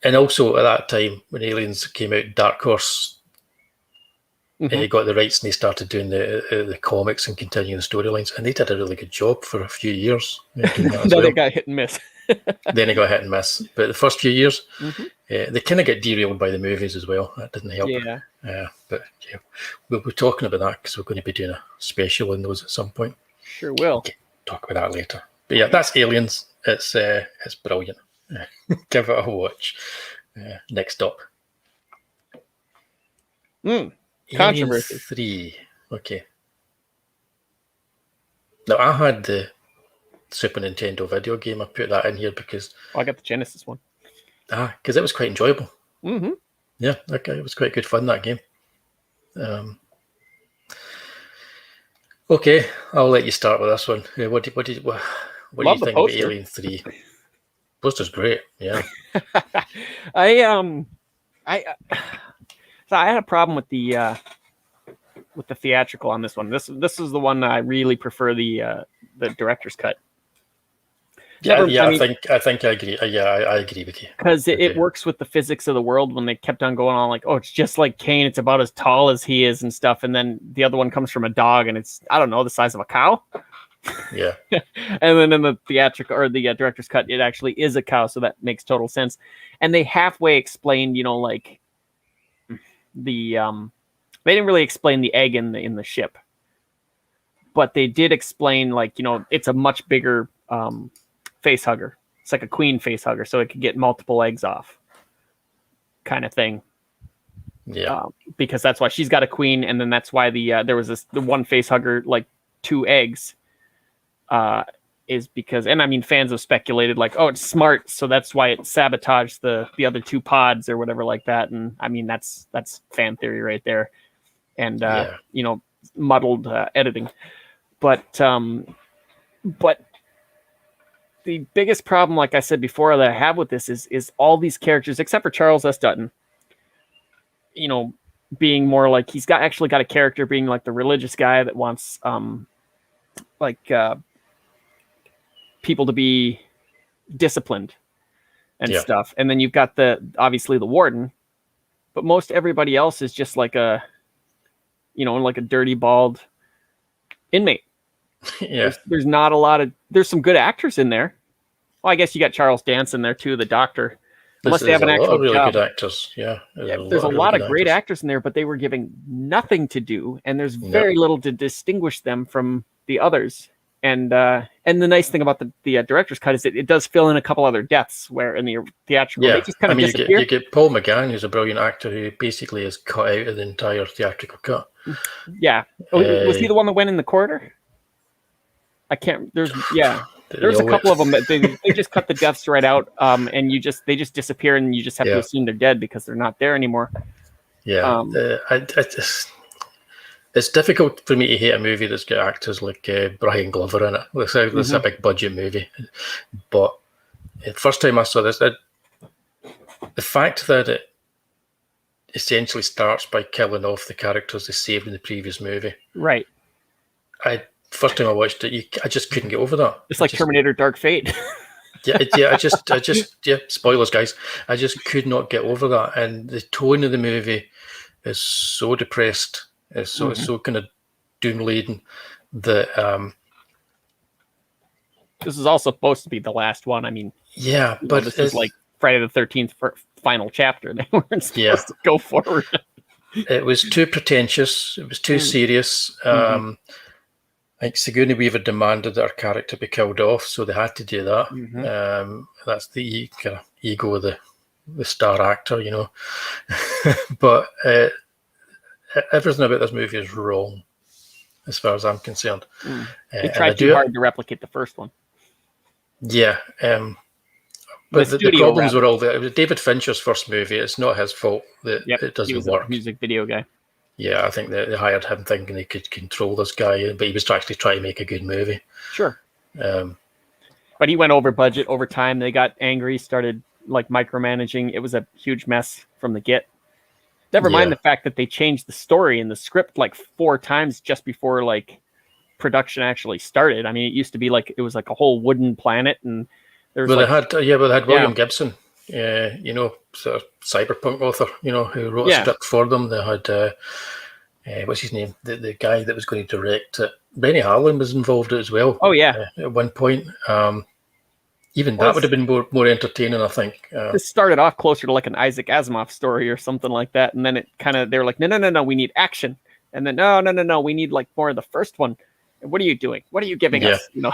and also at that time when Aliens came out, Dark Horse. Got the rights and they started doing the comics and continuing the storylines, and they did a really good job for a few years. They got hit and miss. Then it got hit and miss, but the first few years, they kind of get derailed by the movies as well. That didn't help. But we'll be talking about that because we're going to be doing a special on those at some point. Sure will. Talk about that later. But yeah, that's Aliens. It's brilliant. Give it a watch. Next up. Controversy. Alien 3. Okay. Now, I had the Super Nintendo video game. I put that in here because... I got the Genesis one. Because it was quite enjoyable. Mm-hmm. Yeah, okay. It was quite good fun, that game. Okay, I'll let you start with this one. What do you think about Alien 3? Poster's great, yeah. So I had a problem with the theatrical on this one. This is the one I really prefer the director's cut. I think I agree. I agree with you because it works with the physics of the world. When they kept on going on like, oh, it's just like Kane. It's about as tall as he is and stuff. And then the other one comes from a dog, and it's the size of a cow. Yeah. And then in the theatrical or the director's cut, it actually is a cow, so that makes total sense. And they halfway explained, they didn't really explain the egg in the ship, but they did explain it's a much bigger face hugger. It's like a queen face hugger, so it could get multiple eggs off, kind of thing. Yeah, because that's why she's got a queen, and then that's why there was the one face hugger 2 eggs. Is because, and I mean, fans have speculated it's smart, so that's why it sabotaged the other 2 pods or whatever like that. And I mean, that's fan theory right there, and muddled editing. But the biggest problem, like I said before, that I have with this is all these characters, except for Charles S. Dutton, being more he's actually got a character being the religious guy that wants people to be disciplined and stuff. And then you've got obviously the warden, but most everybody else is just like a dirty, bald inmate. Yeah. There's not a lot of, there's some good actors in there. Well, I guess you got Charles Dance in there too, the doctor. Unless they have an actual really job. Good actors. Yeah. There's a lot of great actors in there, but they were given nothing to do, and there's very little to distinguish them from the others. And the nice thing about the director's cut is it does fill in a couple other deaths where in the theatrical they just kind of disappear. You get Paul McGann, who's a brilliant actor who basically is cut out of the entire theatrical cut. Yeah. Was he the one that went in the corridor? I can't. There's a couple of them that they just cut the deaths right out, and they just disappear, and you just have to assume they're dead because they're not there anymore. Yeah. It's difficult for me to hate a movie that's got actors like Brian Glover in it. It's a big budget movie. But the first time I saw this, the fact that essentially starts by killing off the characters they saved in the previous movie. Right. First time I watched it, I just couldn't get over that. It's like Terminator Dark Fate. I just spoilers, guys. I just could not get over that, and the tone of the movie is so depressed. It's so kind of doom laden that. This is also supposed to be the last one. I mean, but this is like Friday the 13th final chapter. They weren't supposed to go forward. It was too pretentious. It was too serious. I think Sigourney Weaver demanded that her character be killed off, so they had to do that. That's the kind of ego of the star actor, you know. But everything about this movie is wrong, as far as I'm concerned. They tried too hard to replicate the first one. Yeah. But the problems were all there. It was David Fincher's first movie. It's not his fault that it doesn't work. A music video guy. Yeah, I think they hired him thinking they could control this guy, but he was actually trying to make a good movie. Sure. But he went over budget over time. They got angry, started like micromanaging. It was a huge mess from the get. Never mind the fact that they changed the story and the script like 4 times just before like production actually started. I mean, it used to be like it was like a whole wooden planet, and there was they had William Gibson, you know, sort of cyberpunk author, you know, who wrote a script for them. They had what's his name, the guy that was going to direct it. Benny Harlan was involved as well. Oh yeah, at one point. Even that would have been more entertaining, I think. This started off closer to like an Isaac Asimov story or something like that, and then it kind of, they were like, no, we need action, and then no, we need like more of the first one. And what are you doing? What are you giving us? You know,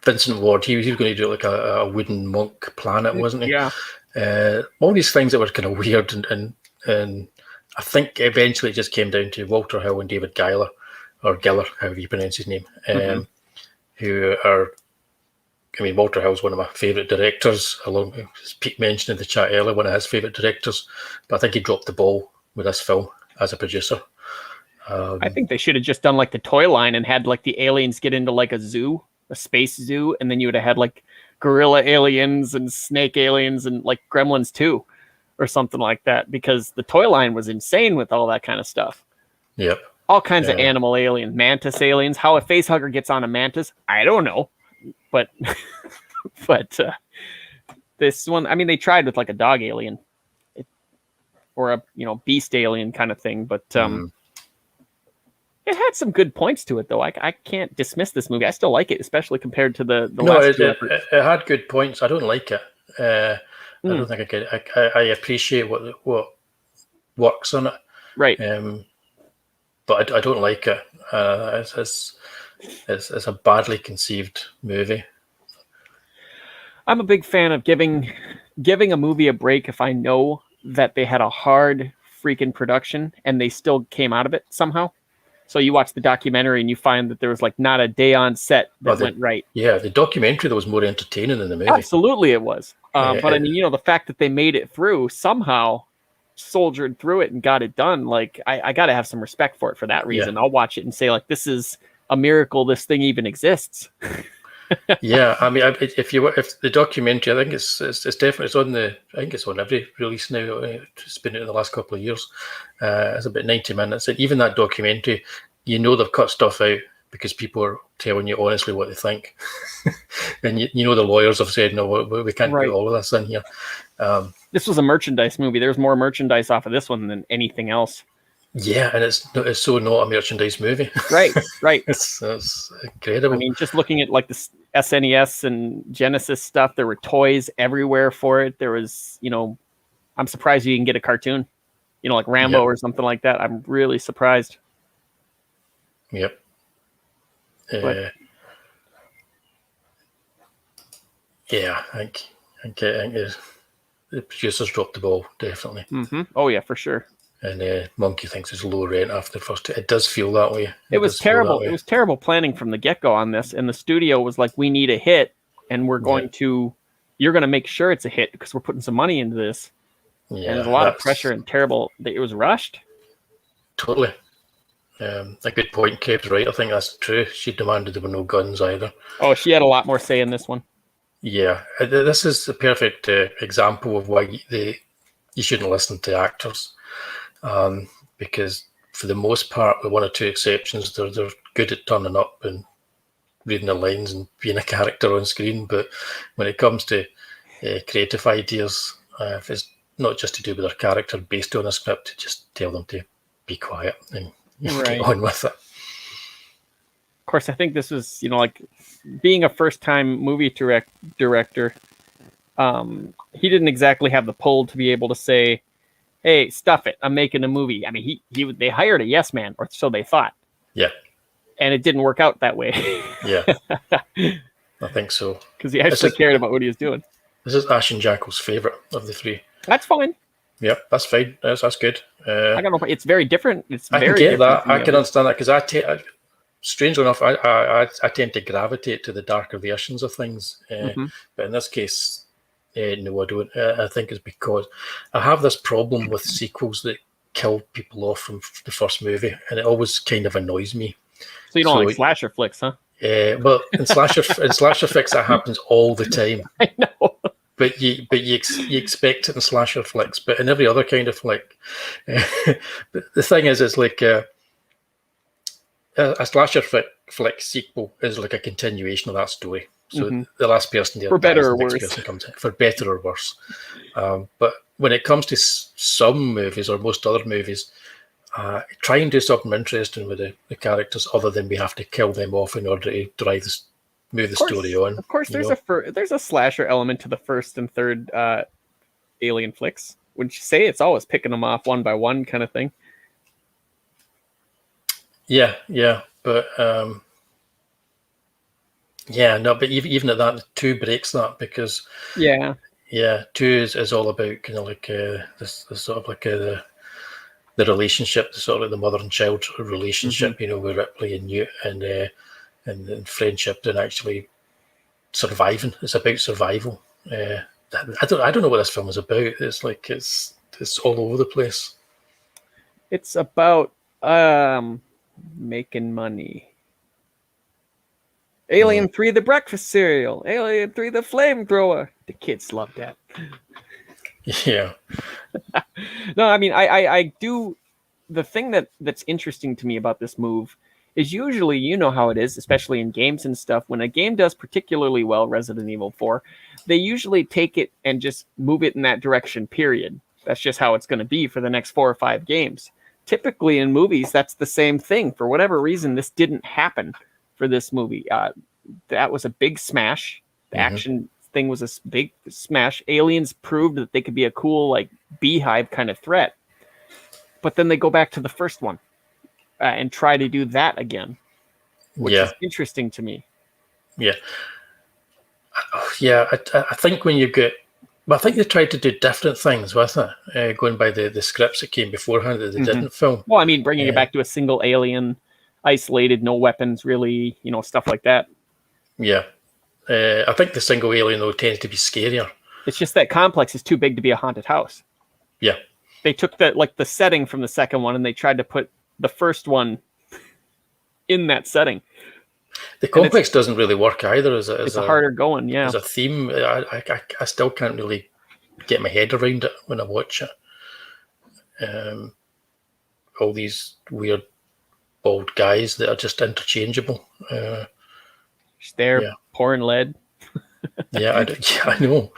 Vincent Ward, he was going to do like a wooden monk planet, wasn't he? Yeah. All these things that were kind of weird, and I think eventually it just came down to Walter Hill and David Giller, however you pronounce his name, who are. I mean, Walter Hill's one of my favourite directors, along as Pete mentioned in the chat earlier, one of his favourite directors. But I think he dropped the ball with this film as a producer. I think they should have just done like the toy line and had like the aliens get into like a zoo, a space zoo, and then you would have had like gorilla aliens and snake aliens and like Gremlins 2 or something like that, because the toy line was insane with all that kind of stuff. Yep. All kinds of animal aliens, mantis aliens. How a facehugger gets on a mantis, I don't know. But this one, I mean, they tried with like a dog alien or a beast alien kind of thing, but it had some good points to it, though. I can't dismiss this movie. I still like it, especially compared to the last two. It had good points. I don't like it. I don't think I could. I appreciate what works on it, right? But I don't like it. It's a badly conceived movie. I'm a big fan of giving a movie a break if I know that they had a hard freaking production and they still came out of it somehow. So you watch the documentary and you find that there was like not a day on set that went right. Yeah, the documentary that was more entertaining than the movie. Absolutely, it was. But I mean, the fact that they made it through somehow, soldiered through it and got it done. Like I got to have some respect for it for that reason. I'll watch it and say like, this is a miracle this thing even exists. Yeah, I mean, if the documentary, I think it's definitely it's on every release now. It's been out in the last couple of years. It's about 90 minutes, and even that documentary, they've cut stuff out because people are telling you honestly what they think, and the lawyers have said no, we can't put all of this in here. This was a merchandise movie. There's more merchandise off of this one than anything else. Yeah, and it's so not a merchandise movie. Right. It's incredible. I mean, just looking at like the SNES and Genesis stuff, there were toys everywhere for it. There was, I'm surprised you can get a cartoon, like Rambo or something like that. I'm really surprised. Yep. Yeah, I think the producers dropped the ball, definitely. Mm-hmm. Oh, yeah, for sure. And Monkey thinks it's low rent after the first. It does feel that way. It was terrible. It was terrible planning from the get-go on this. And the studio was like, we need a hit, and you're going to make sure it's a hit because we're putting some money into this. Yeah, and there's a lot of pressure and terrible. It was rushed. Totally. A good point. Kev's right. I think that's true. She demanded there were no guns either. Oh, she had a lot more say in this one. Yeah. This is the perfect example of why you shouldn't listen to actors. because for the most part, with one or two exceptions, they're good at turning up and reading the lines and being a character on screen. But when it comes to creative ideas, if it's not just to do with their character based on a script, just tell them to be quiet and get on with it. Of course, I think this was, like being a first-time movie director, he didn't exactly have the pull to be able to say, hey, stuff it, I'm making a movie. I mean, they hired a yes man, or so they thought. Yeah. And it didn't work out that way. Yeah. I think so. Because he actually cared about what he was doing. This is Ash and Jackal's favourite of the three. That's fine. Yeah, that's fine. That's good. I don't know. It's very different. I can get that. I can understand that because strangely enough, I tend to gravitate to the darker versions of things. But in this case, no, I don't. I think it's because I have this problem with sequels that kill people off from the first movie, and it always kind of annoys me. So you don't like slasher flicks, huh? Well, in slasher flicks, that happens all the time. I know. But you expect it in slasher flicks, but in every other kind of flick. But the thing is, it's like a slasher flick sequel is like a continuation of that story. So the last person there, for better or worse, comes in, for better or worse. But when it comes to some movies or most other movies, try and do something interesting with the characters, other than we have to kill them off in order to move the story on. Of course, there's a slasher element to the first and third Alien flicks. Wouldn't you say? It's always picking them off one by one kind of thing. Yeah, but but even at that, 2 breaks that because 2 is all about kind of like this sort of like the relationship, sort of like the mother and child relationship, with Ripley and Newt, and friendship, and actually surviving. It's about survival. I don't know what this film is about. It's like it's all over the place. It's about making money. Alien 3, the breakfast cereal. Alien 3, the flamethrower. The kids love that. Yeah. No, I mean, I do. The thing that's interesting to me about this move is usually, you know how it is, especially in games and stuff, when a game does particularly well, Resident Evil 4, they usually take it and just move it in that direction, period. That's just how it's going to be for the next 4 or 5 games. Typically in movies, that's the same thing. For whatever reason, this didn't happen for this movie. That was a big smash. The action thing was a big smash. Aliens proved that they could be a cool, like, beehive kind of threat. But then they go back to the first one. And try to do that again, which is interesting to me. Yeah. I think when you get... Well, I think they tried to do different things with it, going by the scripts that came beforehand that they didn't film. Well, I mean, bringing it back to a single alien, isolated, no weapons, really, stuff like that. Yeah. I think the single alien, though, tends to be scarier. It's just that complex is too big to be a haunted house. Yeah. They took the setting from the second one and they tried to put the first one in that setting. The complex doesn't really work either as a harder going, as a theme. I still can't really get my head around it when I watch it. All these weird bald guys that are just interchangeable. Just there pouring lead. I know.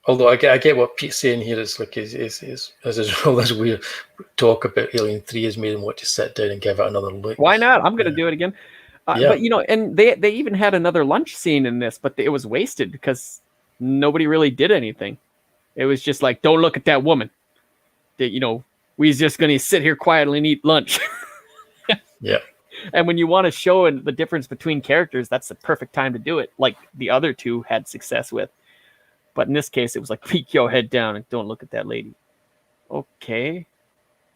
Although I get what Pete's saying here, is like is all this weird talk about Alien 3 has made him want to sit down and give it another look. Why not? I'm going to do it again. But and they even had another lunch scene in this, but it was wasted because nobody really did anything. It was just like, don't look at that woman. We're just going to sit here quietly and eat lunch. Yeah. And when you want to show the difference between characters, that's the perfect time to do it, like the other two had success with. But in this case, it was like, peek your head down and don't look at that lady. Okay.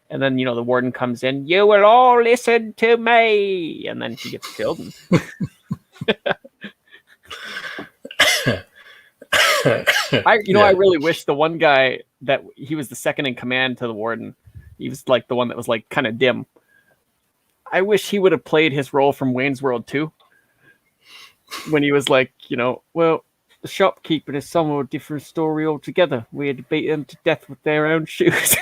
And then, the warden comes in. You will all listen to me. And then he gets killed. I really wish the one guy that he was the second in command to the warden. He was like the one that was like kind of dim. I wish he would have played his role from Wayne's World 2. When he was like, well, the shopkeeper is somewhat different story altogether. We had to beat them to death with their own shoes.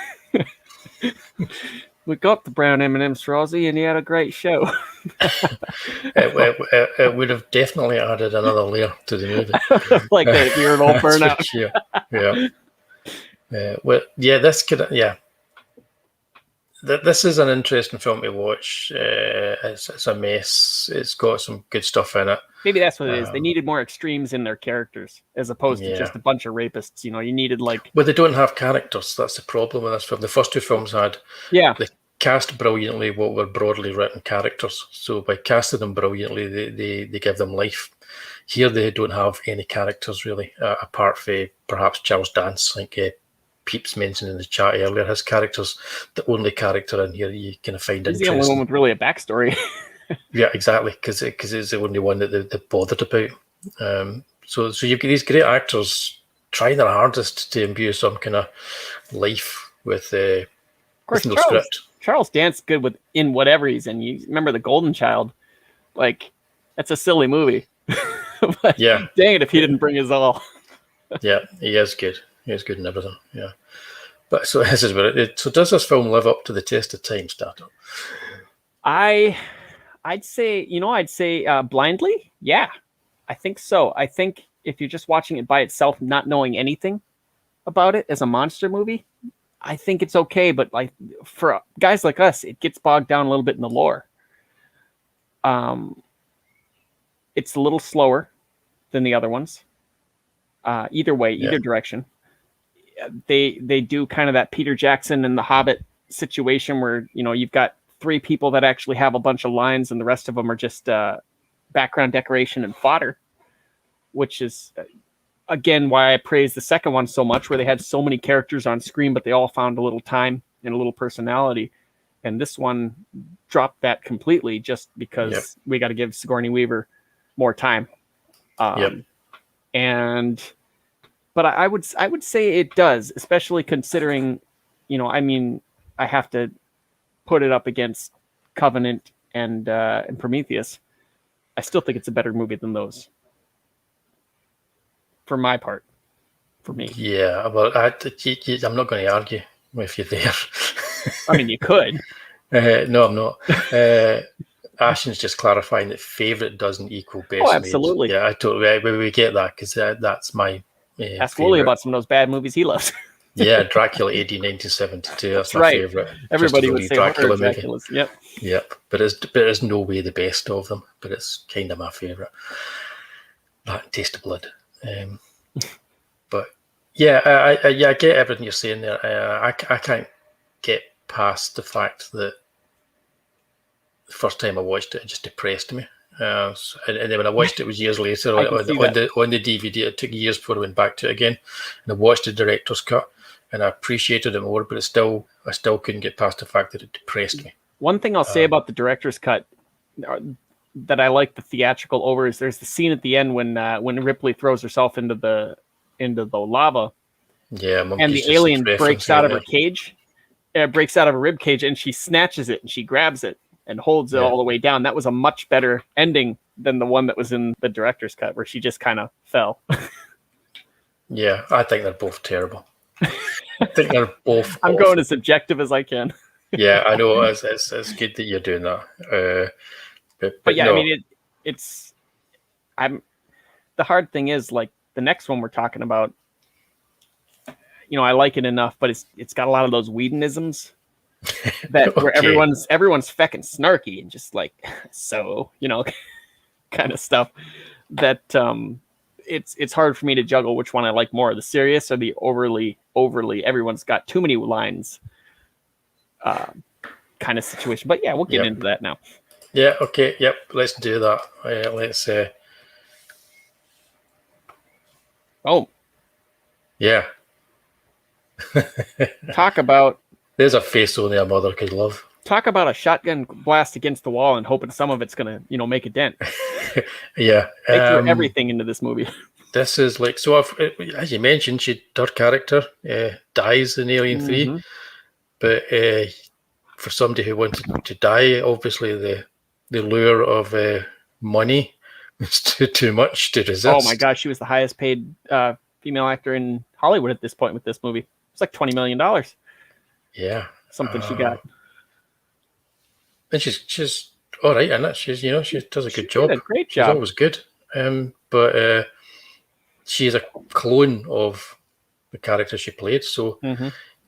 We got the brown M&Ms for Ozzy, and he had a great show. It would have definitely added another layer to the movie. Like a weird old burnout. For sure. Yeah. Well, yeah, this could, yeah. This is an interesting film to watch. It's a mess. It's got some good stuff in it. Maybe that's what it is. They needed more extremes in their characters as opposed to just a bunch of rapists. You know, you needed like. Well, they don't have characters. That's the problem with this film. The first two films had. Yeah. They cast brilliantly what were broadly written characters. So by casting them brilliantly, they give them life. Here they don't have any characters really, apart from perhaps Charles Dance, like Peeps mentioned in the chat earlier. His character's the only character in here you kind of find interesting. He's the only one with really a backstory. Yeah, exactly, because it's the only one that they bothered about. So you've got these great actors trying their hardest to imbue some kind of life with, of course, no script. Charles Dance good in whatever he's in. You remember The Golden Child? Like, that's a silly movie. But yeah. Dang it if he didn't bring his all. Yeah, he is good. He is good in everything. Yeah. But so this is what it. So does this film live up to the test of time, Stato? I'd say blindly. Yeah, I think so. I think if you're just watching it by itself, not knowing anything about it as a monster movie, I think it's okay. But like for guys like us, it gets bogged down a little bit in the lore. It's a little slower than the other ones. Either way, either direction. They do kind of that Peter Jackson and the Hobbit situation where, you know, you've got 3 people that actually have a bunch of lines and the rest of them are just background decoration and fodder, which is, again, why I praise the second one so much, where they had so many characters on screen, but they all found a little time and a little personality. And this one dropped that completely just because we got to give Sigourney Weaver more time. But I would say it does, especially considering, you know, I mean, I have to put it up against Covenant and Prometheus. I still think it's a better movie than those. For my part, for me. Yeah, well, I'm not going to argue with you there. I mean, you could. No, I'm not. Ashen's just clarifying that favourite doesn't equal best. Oh, absolutely. Made. Yeah, I totally. We get that because that's my. Ask Woolley about some of those bad movies he loves. Yeah, Dracula AD 1972. That's my favourite. Everybody would say Dracula movie. Yep. But it's no way the best of them. But it's kind of my favourite. That and Taste of Blood. But yeah, I get everything you're saying there. I can't get past the fact that the first time I watched it just depressed me. And then when I watched it was years later on the DVD. It took years before I went back to it again, and I watched the director's cut, and I appreciated it more. But I still couldn't get past the fact that it depressed me. One thing I'll say about the director's cut that I like the theatrical over is there's the scene at the end when Ripley throws herself into the lava. Yeah, and the alien breaks out of her cage, breaks out of her rib cage, and she snatches it and she grabs it and holds it all the way down. That was a much better ending than the one that was in the director's cut, where she just kind of fell. Yeah, I think they're both terrible. I think they're both. I'm going as objective as I can. Yeah, I know. It's good that you're doing that. But yeah, no. I mean, the hard thing is, like, the next one we're talking about, you know, I like it enough, but it's got a lot of those Whedonisms that where everyone's feckin' snarky and just like, so, you know, kind of stuff that it's hard for me to juggle which one I like more, the serious or the overly everyone's got too many lines kind of situation. But yeah, we'll get into that now. Yeah, okay, yep, let's do that. Let's oh. Yeah. Talk about... There's a face only a mother could love. Talk about a shotgun blast against the wall and hoping some of it's going to, you know, make a dent. Yeah. They threw everything into this movie. This is like, so as you mentioned, her character dies in Alien 3. But for somebody who wanted to die, obviously the lure of money was too much to resist. Oh my gosh, she was the highest paid female actor in Hollywood at this point with this movie. It's like $20 million. Yeah. something she got. And she's all right in it. She's she does a good job. Did a great She's job. always good. But she's a clone of the character she played, so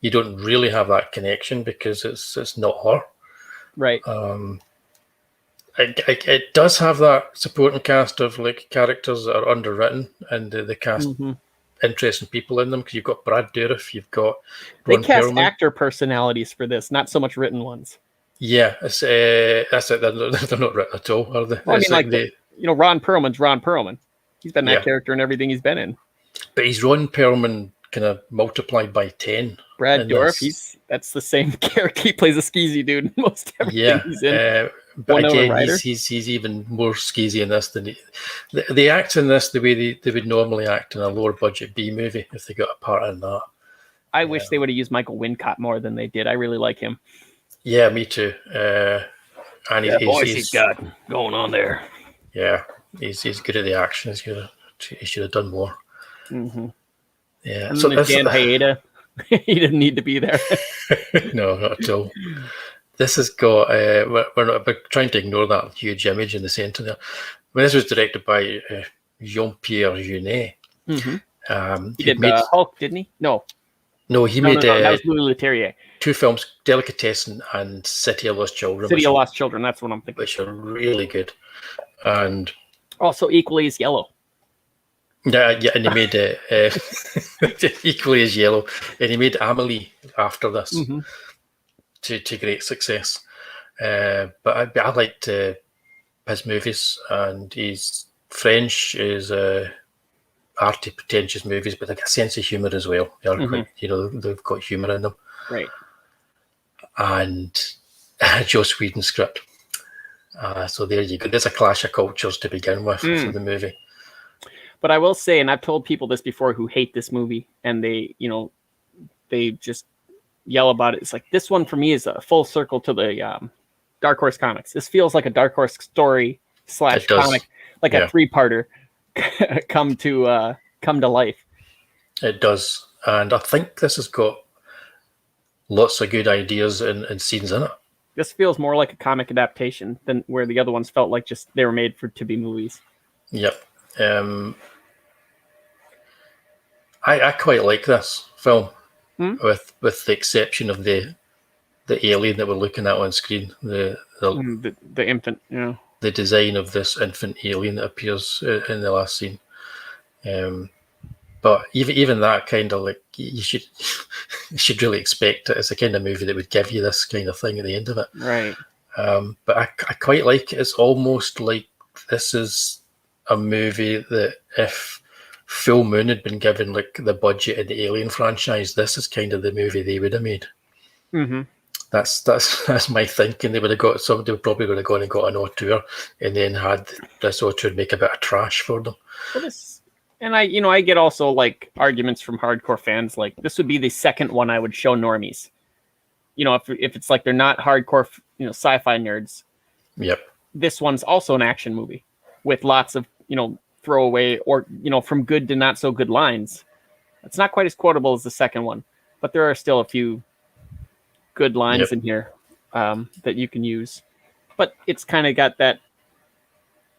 you don't really have that connection because it's not her. Right. It does have that supporting cast of like characters that are underwritten, and the cast interesting people in them, because you've got Brad Dourif, you've got they Ron cast Perlman. Actor personalities for this, not so much written ones. Yeah, that's it. They're not written at all, are they? Well, I mean, like Ron Perlman's Ron Perlman. He's been that character in everything he's been in. But he's Ron Perlman kind of multiplied by 10. Brad Dourif, that's the same character. He plays a skeezy dude in most everything he's in. But again, he's even more skeezy in this than they act in this the way they would normally act in a lower budget B movie if they got a part in that. I wish they would have used Michael Wincott more than they did. I really like him. Yeah, me too. And he's got going on there. Yeah, he's good at the action. He should have done more. Yeah. And so Dan Hayata, he didn't need to be there. No, not at all. This has got. We're trying to ignore that huge image in the centre there. This was directed by Jean-Pierre Jeunet. He did Hulk, didn't he? No, he made that was Louis Leterrier. 2 films, Delicatessen and City of Lost Children. City of Lost Children, that's what I'm thinking. Which are really good. And also Equally as Yellow. Yeah, and he made Equally as Yellow. And he made Amélie after this to great success. But I liked his movies, and he's French, is arty, pretentious movies, but they got a sense of humour as well. They're quite, they've got humour in them. Right. And Joss Whedon script. So there you go. There's a clash of cultures to begin with for the movie. But I will say, and I've told people this before who hate this movie, and they just yell about it. It's like, this one for me is a full circle to the Dark Horse comics. This feels like a Dark Horse story / comic, like a 3-parter come to life. It does. And I think this has got lots of good ideas and scenes in it. This feels more like a comic adaptation than where the other ones felt like just they were made to be movies. Yep. I quite like this film, with the exception of the alien that we're looking at on screen, the infant, the design of this infant alien that appears in the last scene. But even that kind of like you should really expect it. It's the kind of movie that would give you this kind of thing at the end of it, right? But I quite like it. It's almost like this is a movie that if Full Moon had been given like the budget in the Alien franchise, this is kind of the movie they would have made. That's my thinking. They would have got somebody would probably would have gone and got an auteur and then had this auteur make a bit of trash for them. And I get also like arguments from hardcore fans like this would be the second one I would show normies. If it's like they're not hardcore, sci-fi nerds. Yep. This one's also an action movie with lots of, throwaway or, from good to not so good lines. It's not quite as quotable as the second one, but there are still a few good lines in here that you can use. But it's kind of got that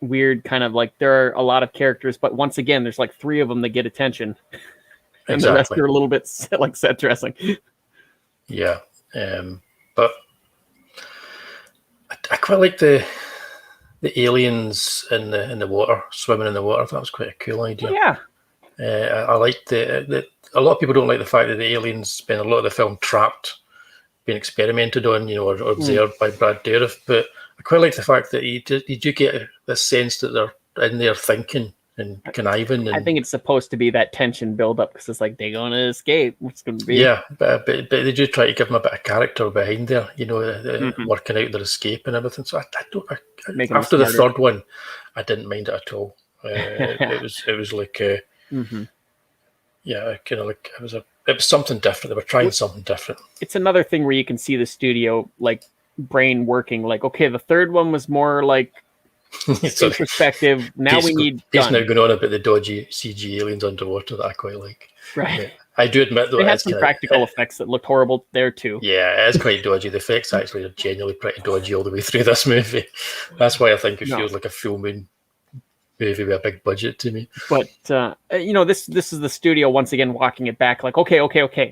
weird kind of like there are a lot of characters, but once again, there's like 3 of them that get attention. And the rest are a little bit like set dressing. Yeah. But I quite like the aliens in the water, swimming in the water. That was quite a cool idea. Yeah. I like the a lot of people don't like the fact that the aliens spend a lot of the film trapped, being experimented on, or observed by Brad Dourif. But I quite like the fact that you do get this sense that they're in there thinking and conniving. And, I think it's supposed to be that tension build up because it's like they're going to escape. What's going to be? Yeah, but they do try to give them a bit of character behind there, working out their escape and everything. So after the third one, I didn't mind it at all. It was like, kind of like it was something different. They were trying something different. It's another thing where you can see the studio like brain working. Like, okay, the third one was more like introspective. Now we need he's now going on about the dodgy CG aliens underwater that I quite like. Right. I do admit though, They had some practical effects that looked horrible there too. Yeah, it is quite dodgy. The effects actually are genuinely pretty dodgy all the way through this movie. That's why I think it feels like a full moon movie with a big budget to me. But this is the studio once again walking it back. Like, okay.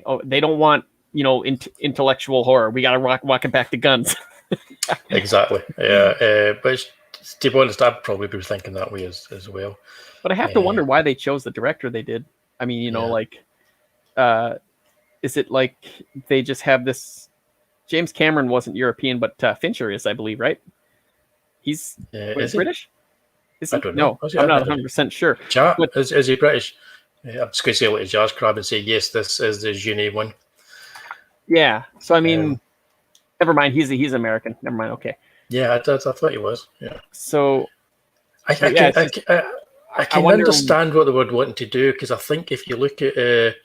Oh, they don't want intellectual horror. We got to walk it back to guns. Exactly. Yeah. But to be honest, I'd probably be thinking that way as well. But I have to wonder why they chose the director they did. I mean, is it like they just have this? James Cameron wasn't European, but Fincher is, I believe, right? He's British. I don't know. No, I'm not 100% sure. Is he British? I'm just going to say like a jazz crab and say yes. This is the Junie one. Yeah. So I mean, never mind. He's American. Never mind. Okay. Yeah, I thought he was. Yeah. So I can understand what they were wanting to do, because I think if you look at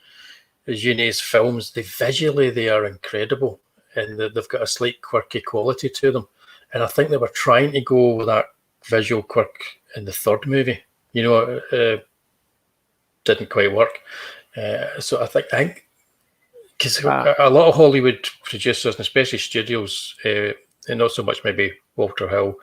Junie's films, visually they are incredible, and they've got a slight quirky quality to them. And I think they were trying to go with that visual quirk in the third movie. Didn't quite work. So I think because a lot of Hollywood producers, and especially studios, and not so much maybe Walter Hill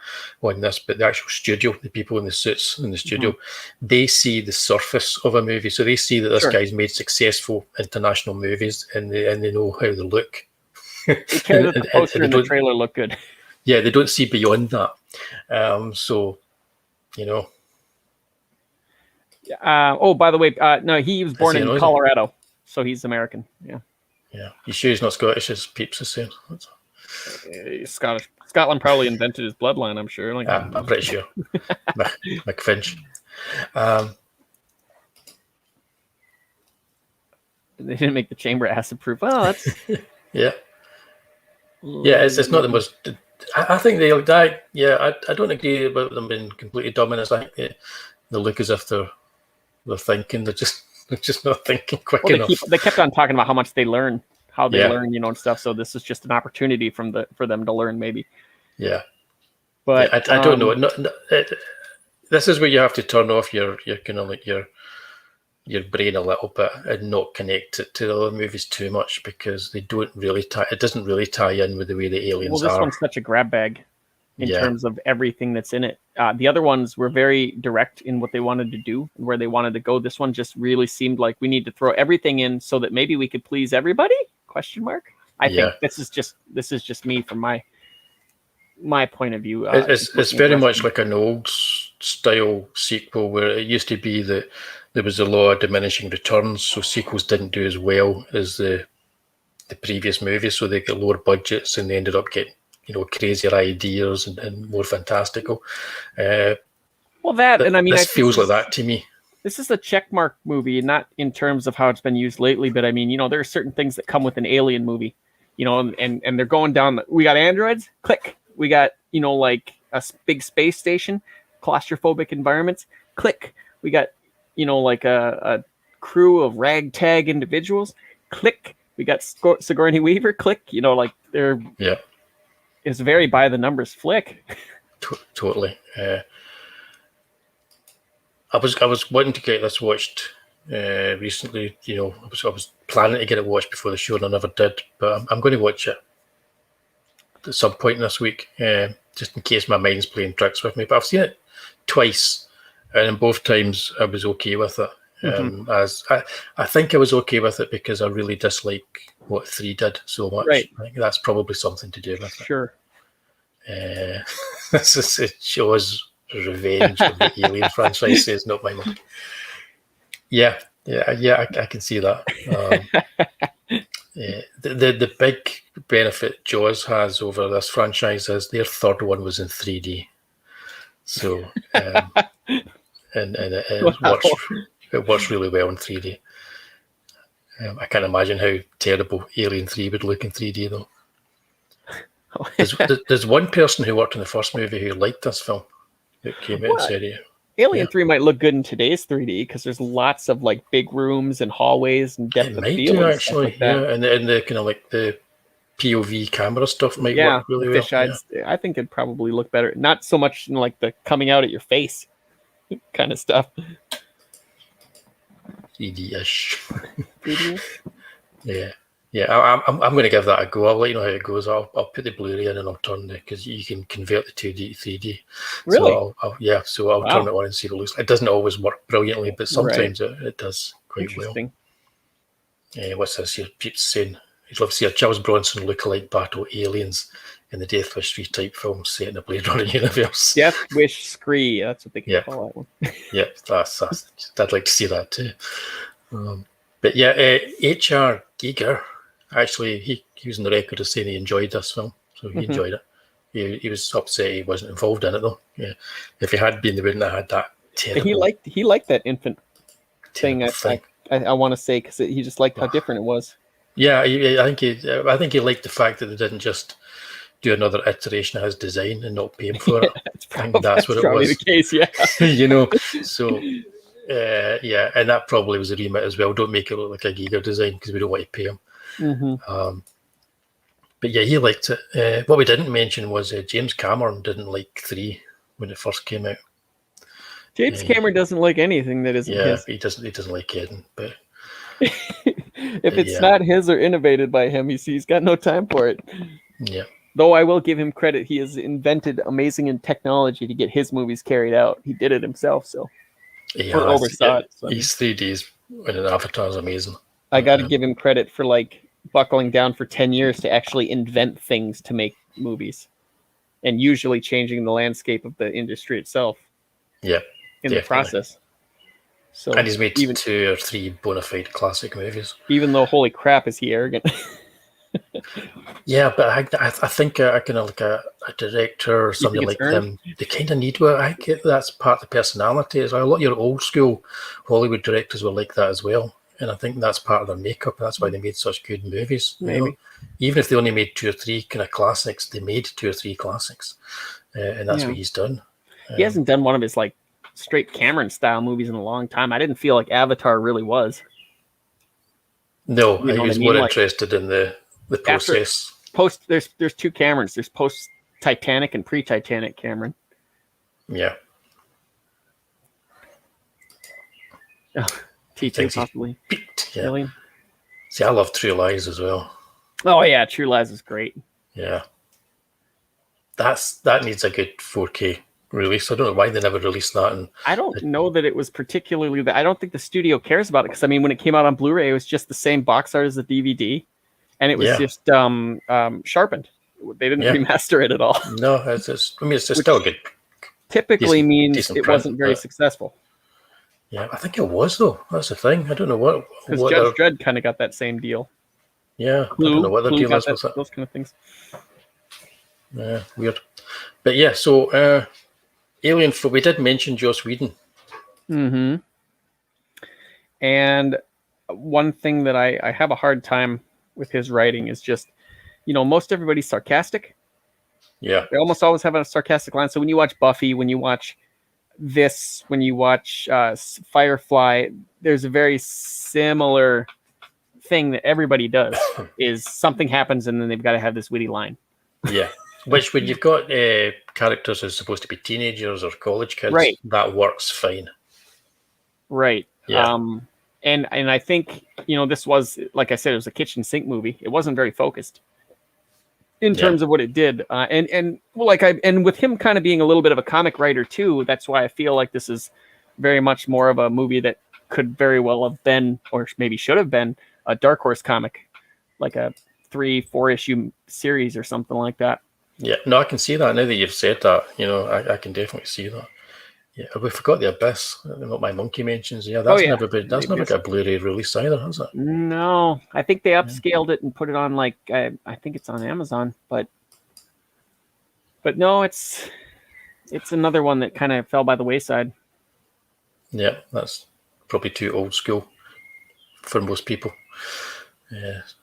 on this, but the actual studio, the people in the suits in the studio, they see the surface of a movie. So they see that this guy's made successful international movies, and they know how they look. They care that the poster and the trailer look good. Yeah, they don't see beyond that. By the way, no, he was born in Colorado, so he's American. Yeah. Yeah. You sure he's not Scottish, as Peeps is saying? He's Scottish. Scotland probably invented his bloodline, I'm sure. I'm pretty sure. McFinch. They didn't make the chamber acid proof. Oh, that's... Yeah. Yeah, it's not the most... I think they die. Yeah, I don't agree about them being completely dominant. I think they look as if they're thinking. They're just not thinking quick enough. They kept on talking about how much they learn, how they learn, and stuff. So this is just an opportunity for them to learn, maybe. Yeah, but I don't know. This is where you have to turn off your kind of like your brain a little bit and not connect it to the other movies too much, because they don't really it doesn't really tie in with the way the aliens are. Well, this one's such a grab bag in terms of everything that's in it. The other ones were very direct in what they wanted to do and where they wanted to go. This one just really seemed like we need to throw everything in so that maybe we could please everybody? ? I think this is just me from my point of view. It's very much like an old style sequel, where it used to be that there was a law of diminishing returns, so sequels didn't do as well as the previous movies, so they got lower budgets and they ended up getting crazier ideas and more fantastical. This feels like that to me. This is a checkmark movie, not in terms of how it's been used lately, but I mean, there are certain things that come with an alien movie, and they're going down. We got androids, click. We got like a big space station, claustrophobic environments, click. We got like a crew of ragtag individuals, click. We got Sigourney Weaver, click. They're it's very by the numbers flick. Totally. I was wanting to get this watched recently. I was planning to get it watched before the show, and I never did. But I'm going to watch it at some point this week, just in case my mind's playing tricks with me. But I've seen it twice, and in both times I was okay with it. As I think I was okay with it because I really dislike what 3 did so much. Right. I think that's probably something to do with it. Sure. It shows revenge of the Alien franchise is not my mark. Yeah, I can see that. The big benefit Jaws has over this franchise is their third one was in 3D, so and it works really well in 3D. I can't imagine how terrible Alien 3 would look in 3D though. There's one person who worked in the first movie who liked this film. It came out and said, Alien 3 might look good in today's 3D because there's lots of like big rooms and hallways and depth of field. Actually, like and the kind of like the POV camera stuff might work really well. Eyes, I think it'd probably look better. Not so much in like the coming out at your face kind of stuff. 3D-ish. Yeah. Yeah, I'm going to give that a go. I'll let you know how it goes. I'll put the Blu-ray in and I'll turn it because you can convert the 2D to 3D. Really? So I'll turn it on and see what it looks like. It doesn't always work brilliantly, but sometimes it does quite well. Interesting. What's this here? Pete's saying he'd love to see a Charles Bronson lookalike battle aliens in the Death Wish 3 type film set in the Blade Runner universe. Death Wish Scree, that's what they can call that one. Yeah, that's I'd like to see that too. But yeah, H.R. Giger, actually, he was on the record of saying he enjoyed this film, so he enjoyed it. He was upset he wasn't involved in it though. Yeah, if he had been, they wouldn't have had that terrible. He liked that infant thing. I want to say because he just liked how different it was. Yeah, I think he liked the fact that they didn't just do another iteration of his design and not pay him for it. That's what it was. The case, yeah. So. And that probably was a remit as well. Don't make it look like a Giger design because we don't want to pay him. But yeah, he liked it. What we didn't mention was James Cameron didn't like 3 when it first came out. James Cameron doesn't like anything that isn't his. He doesn't like Eden, but if it's not his or innovated by him, he's got no time for it. Yeah. Though I will give him credit, he has invented amazing technology to get his movies carried out. He did it himself, so. Oversaw it. So. He's 3Ds when an Avatar is amazing. I got to give him credit for buckling down for 10 years to actually invent things to make movies, and usually changing the landscape of the industry itself. Yeah, in the process. So, and he's made 2 or 3 bona fide classic movies. Even though, holy crap, is he arrogant? Yeah, but I think a kind of like a director or somebody like them, they kind of need. Well, I get that's part of the personality as well. A lot of your old school Hollywood directors were like that as well, and I think that's part of their makeup. And that's why they made such good movies. Maybe even if they only made 2 or 3 kind of classics, they made 2 or 3 classics, and that's what he's done. He hasn't done one of his straight Cameron style movies in a long time. I didn't feel like Avatar really was. No, he was more interested in the process. There's 2 Camerons. There's post Titanic and pre Titanic Cameron. Yeah. T2 possibly. Yeah. See, I love True Lies as well. Oh yeah, True Lies is great. Yeah. That needs a good 4K release. I don't know why they never released that. And I don't know that it was particularly I don't think the studio cares about it because when it came out on Blu-ray, it was just the same box art as the DVD. And it was just sharpened. They didn't remaster it at all. No, it's just still good. Typically means it wasn't very successful. Yeah, I think it was though. That's the thing. I don't know what. Because Judge Dredd kind of got that same deal. Yeah, I don't know what their deal is with that. Those kind of things. Yeah, weird. But yeah, so Alien. We did mention Joss Whedon. Mm-hmm. And one thing that I have a hard time with his writing is just, most everybody's sarcastic. Yeah. They almost always have a sarcastic line. So when you watch Buffy, when you watch this, when you watch Firefly, there's a very similar thing that everybody does is something happens and then they've got to have this witty line. Yeah. Which when you've got characters who's supposed to be teenagers or college kids, that works fine. Right. Yeah. And I think, this was, like I said, it was a kitchen sink movie. It wasn't very focused in terms of what it did. And with him kind of being a little bit of a comic writer too, that's why I feel like this is very much more of a movie that could very well have been, or maybe should have been, a Dark Horse comic, like a 3-4 issue series or something like that. Yeah, no, I can see that now that you've said that. I can definitely see that. Yeah, we forgot The Abyss. What my monkey mentions. Yeah, that's never got a Blu-ray release either, has it? No, I think they upscaled it and put it on I think it's on Amazon, but no, it's another one that kind of fell by the wayside. Yeah, that's probably too old school for most people.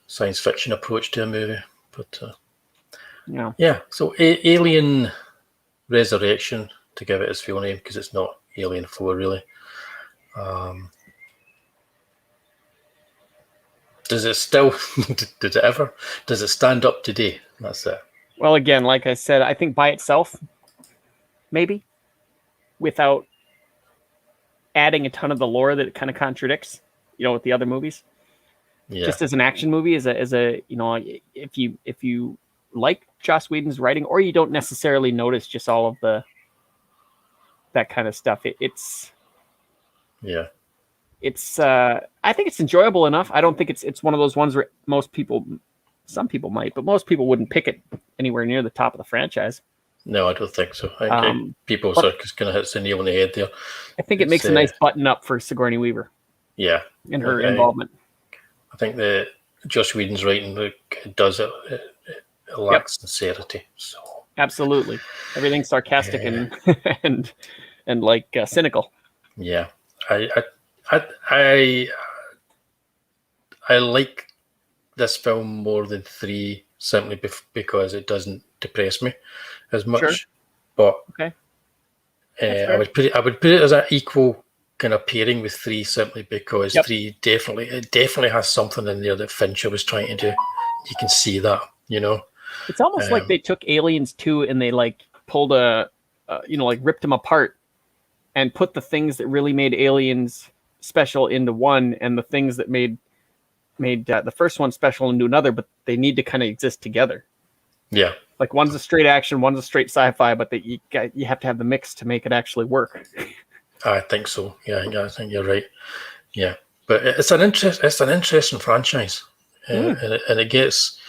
Science fiction approach to a movie, but yeah. So Alien Resurrection, to give it its full name, because it's not Alien 4 really. Does it still? Does it stand up today? That's it. Well, again, like I said, I think by itself, maybe, without adding a ton of the lore that it kind of contradicts, with the other movies. Yeah. Just as an action movie, as a if you like Joss Whedon's writing, or you don't necessarily notice just all of that kind of stuff, it's I think it's enjoyable enough. I don't think it's one of those ones where some people might, but most people wouldn't pick it anywhere near the top of the franchise. No, I don't think so. I think people sort of just kind of hits the nail on the head there. I think it makes a nice button up for Sigourney Weaver. Yeah. And her involvement. I think the Joss Whedon's writing does it. It lacks sincerity. So absolutely, everything's sarcastic and like cynical. Yeah, I like this film more than 3 simply because it doesn't depress me as much. Sure. But okay, I would put it as an equal kind of pairing with 3 simply because 3 definitely has something in there that Fincher was trying to do. You can see that, It's almost like they took Aliens 2 and they like pulled like ripped them apart and put the things that really made Aliens special into one, and the things that made the first one special into another, but they need to kind of exist together. Yeah. Like one's a straight action, one's a straight sci-fi, but you have to have the mix to make it actually work. I think so. Yeah, I think you're right. Yeah, but it's an interesting franchise, and it gets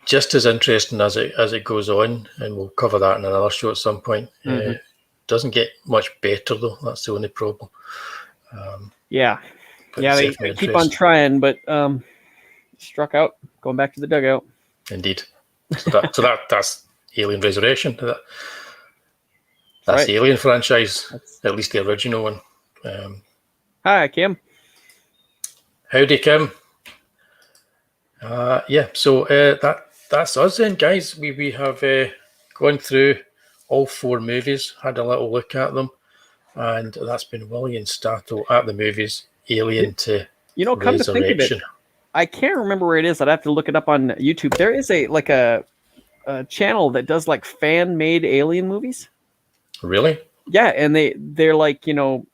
just as interesting as it goes on, and we'll cover that in another show at some point. It doesn't get much better though. That's the only problem. They keep on trying, but struck out, going back to the dugout. Indeed. So that's Alien Resurrection. That's right. The Alien franchise, at least the original one. Hi, Kim. Howdy, Kim. So that's us then, guys. We have gone through all 4 movies, had a little look at them, and that's been Wullie and Stato at the movies, Alien to come to think of it, I can't remember where it is. I'd have to look it up on YouTube. There is a channel that does like fan-made Alien movies. Really? Yeah, and they're like, some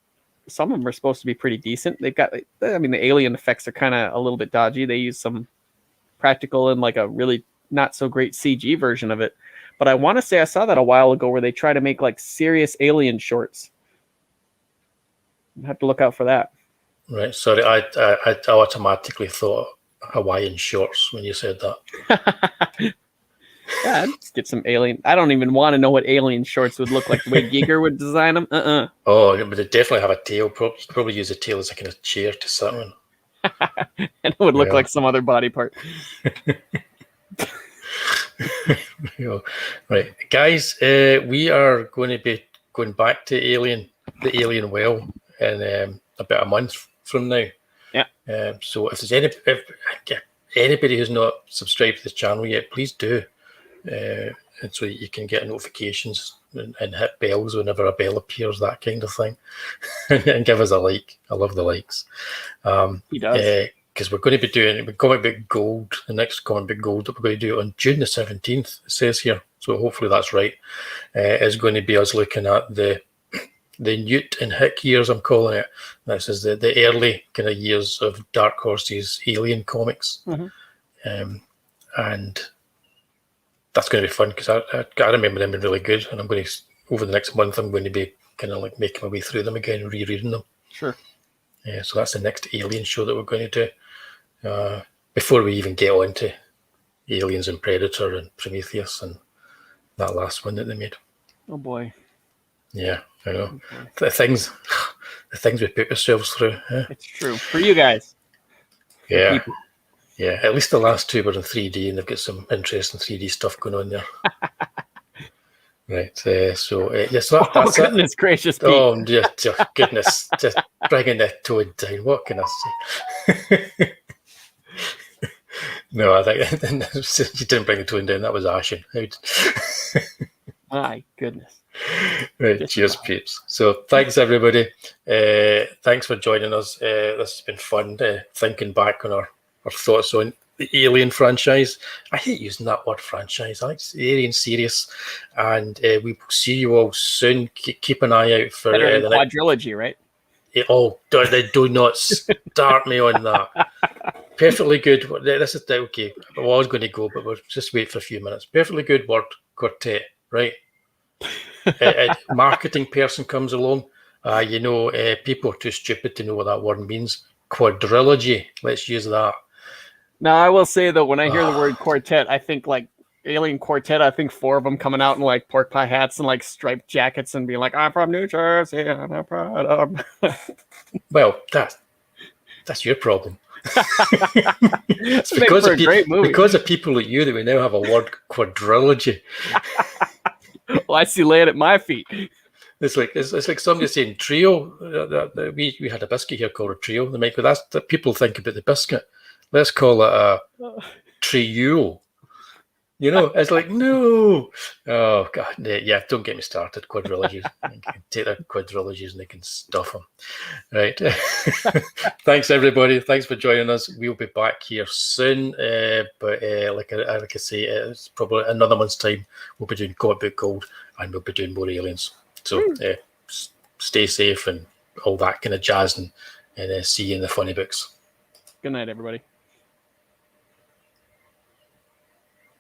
of them are supposed to be pretty decent. They've got, the alien effects are kind of a little bit dodgy. They use some practical and like a really not so great CG version of it. But I want to say I saw that a while ago where they try to make like serious alien shorts. You have to look out for that. Right. Sorry, I automatically thought Hawaiian shorts when you said that. Yeah, let's get some alien. I don't even want to know what alien shorts would look like. The way Giger would design them. Oh, but they definitely have a tail. Probably use a tail as a kind of chair to sit on. And it would look like some other body part. Right, guys, we are going to be going back to the Alien Well in about a month from now. Yeah. So if there's anybody who's not subscribed to this channel yet, please do. And so you can get notifications and hit bells whenever a bell appears, that kind of thing. And give us a like. I love the likes. He does. Because we're going to be doing Comic Book Gold, the next Comic Book Gold that we're going to do on June the 17th, it says here. So hopefully that's right. Is going to be us looking at the Newt and Hick years, I'm calling it. This is the early kind of years of Dark Horse's Alien comics. And that's going to be fun because I remember them being really good, and I'm going to, over the next month, I'm going to be kind of like making my way through them again and rereading them. Sure. Yeah, so that's the next Alien show that we're going to do. Before we even get on to Aliens and Predator and Prometheus and that last one that they made. Oh boy. Yeah, I know. The things we put ourselves through. Yeah. It's true. For you guys. Yeah. Yeah, at least the last 2 were in 3D, and they've got some interesting 3D stuff going on there. Right, yes, that's goodness it. Gracious, Pete. Oh, goodness, just bringing the tone down. What can I say? No, I think you didn't bring the tone down. That was Ashen. My goodness. Right, just cheers, peeps. So thanks, everybody. Thanks for joining us. This has been fun, thinking back on our thoughts on the Alien franchise. I hate using that word franchise. I like the Alien series. And we will see you all soon. Keep an eye out for the quadrilogy, right? They do not start me on that. Perfectly good. This is okay. I was going to go, but we'll just wait for a few minutes. Perfectly good word quartet, right? A marketing person comes along. People are too stupid to know what that word means. Quadrilogy. Let's use that. Now, I will say, though, when I hear the word quartet, I think, like, Alien Quartet, I think 4 of them coming out in, like, pork pie hats and, like, striped jackets and being like, I'm from New Jersey, and I'm proud of... Well, that's your problem. It's because of people like you that we now have a word quadrilogy. Well, I see laying at my feet. It's like somebody saying trio. We had a biscuit here called a trio. They make that's that people think about the biscuit. Let's call it a trio. It's like, no. Oh God, yeah. Don't get me started. Quadrilogies. Take their quadrilogies and they can stuff them. Right. Thanks everybody. Thanks for joining us. We'll be back here soon. But like I say, it's probably another month's time. We'll be doing Comic Book Gold and we'll be doing more aliens. So stay safe and all that kind of jazz, and see you in the funny books. Good night, everybody.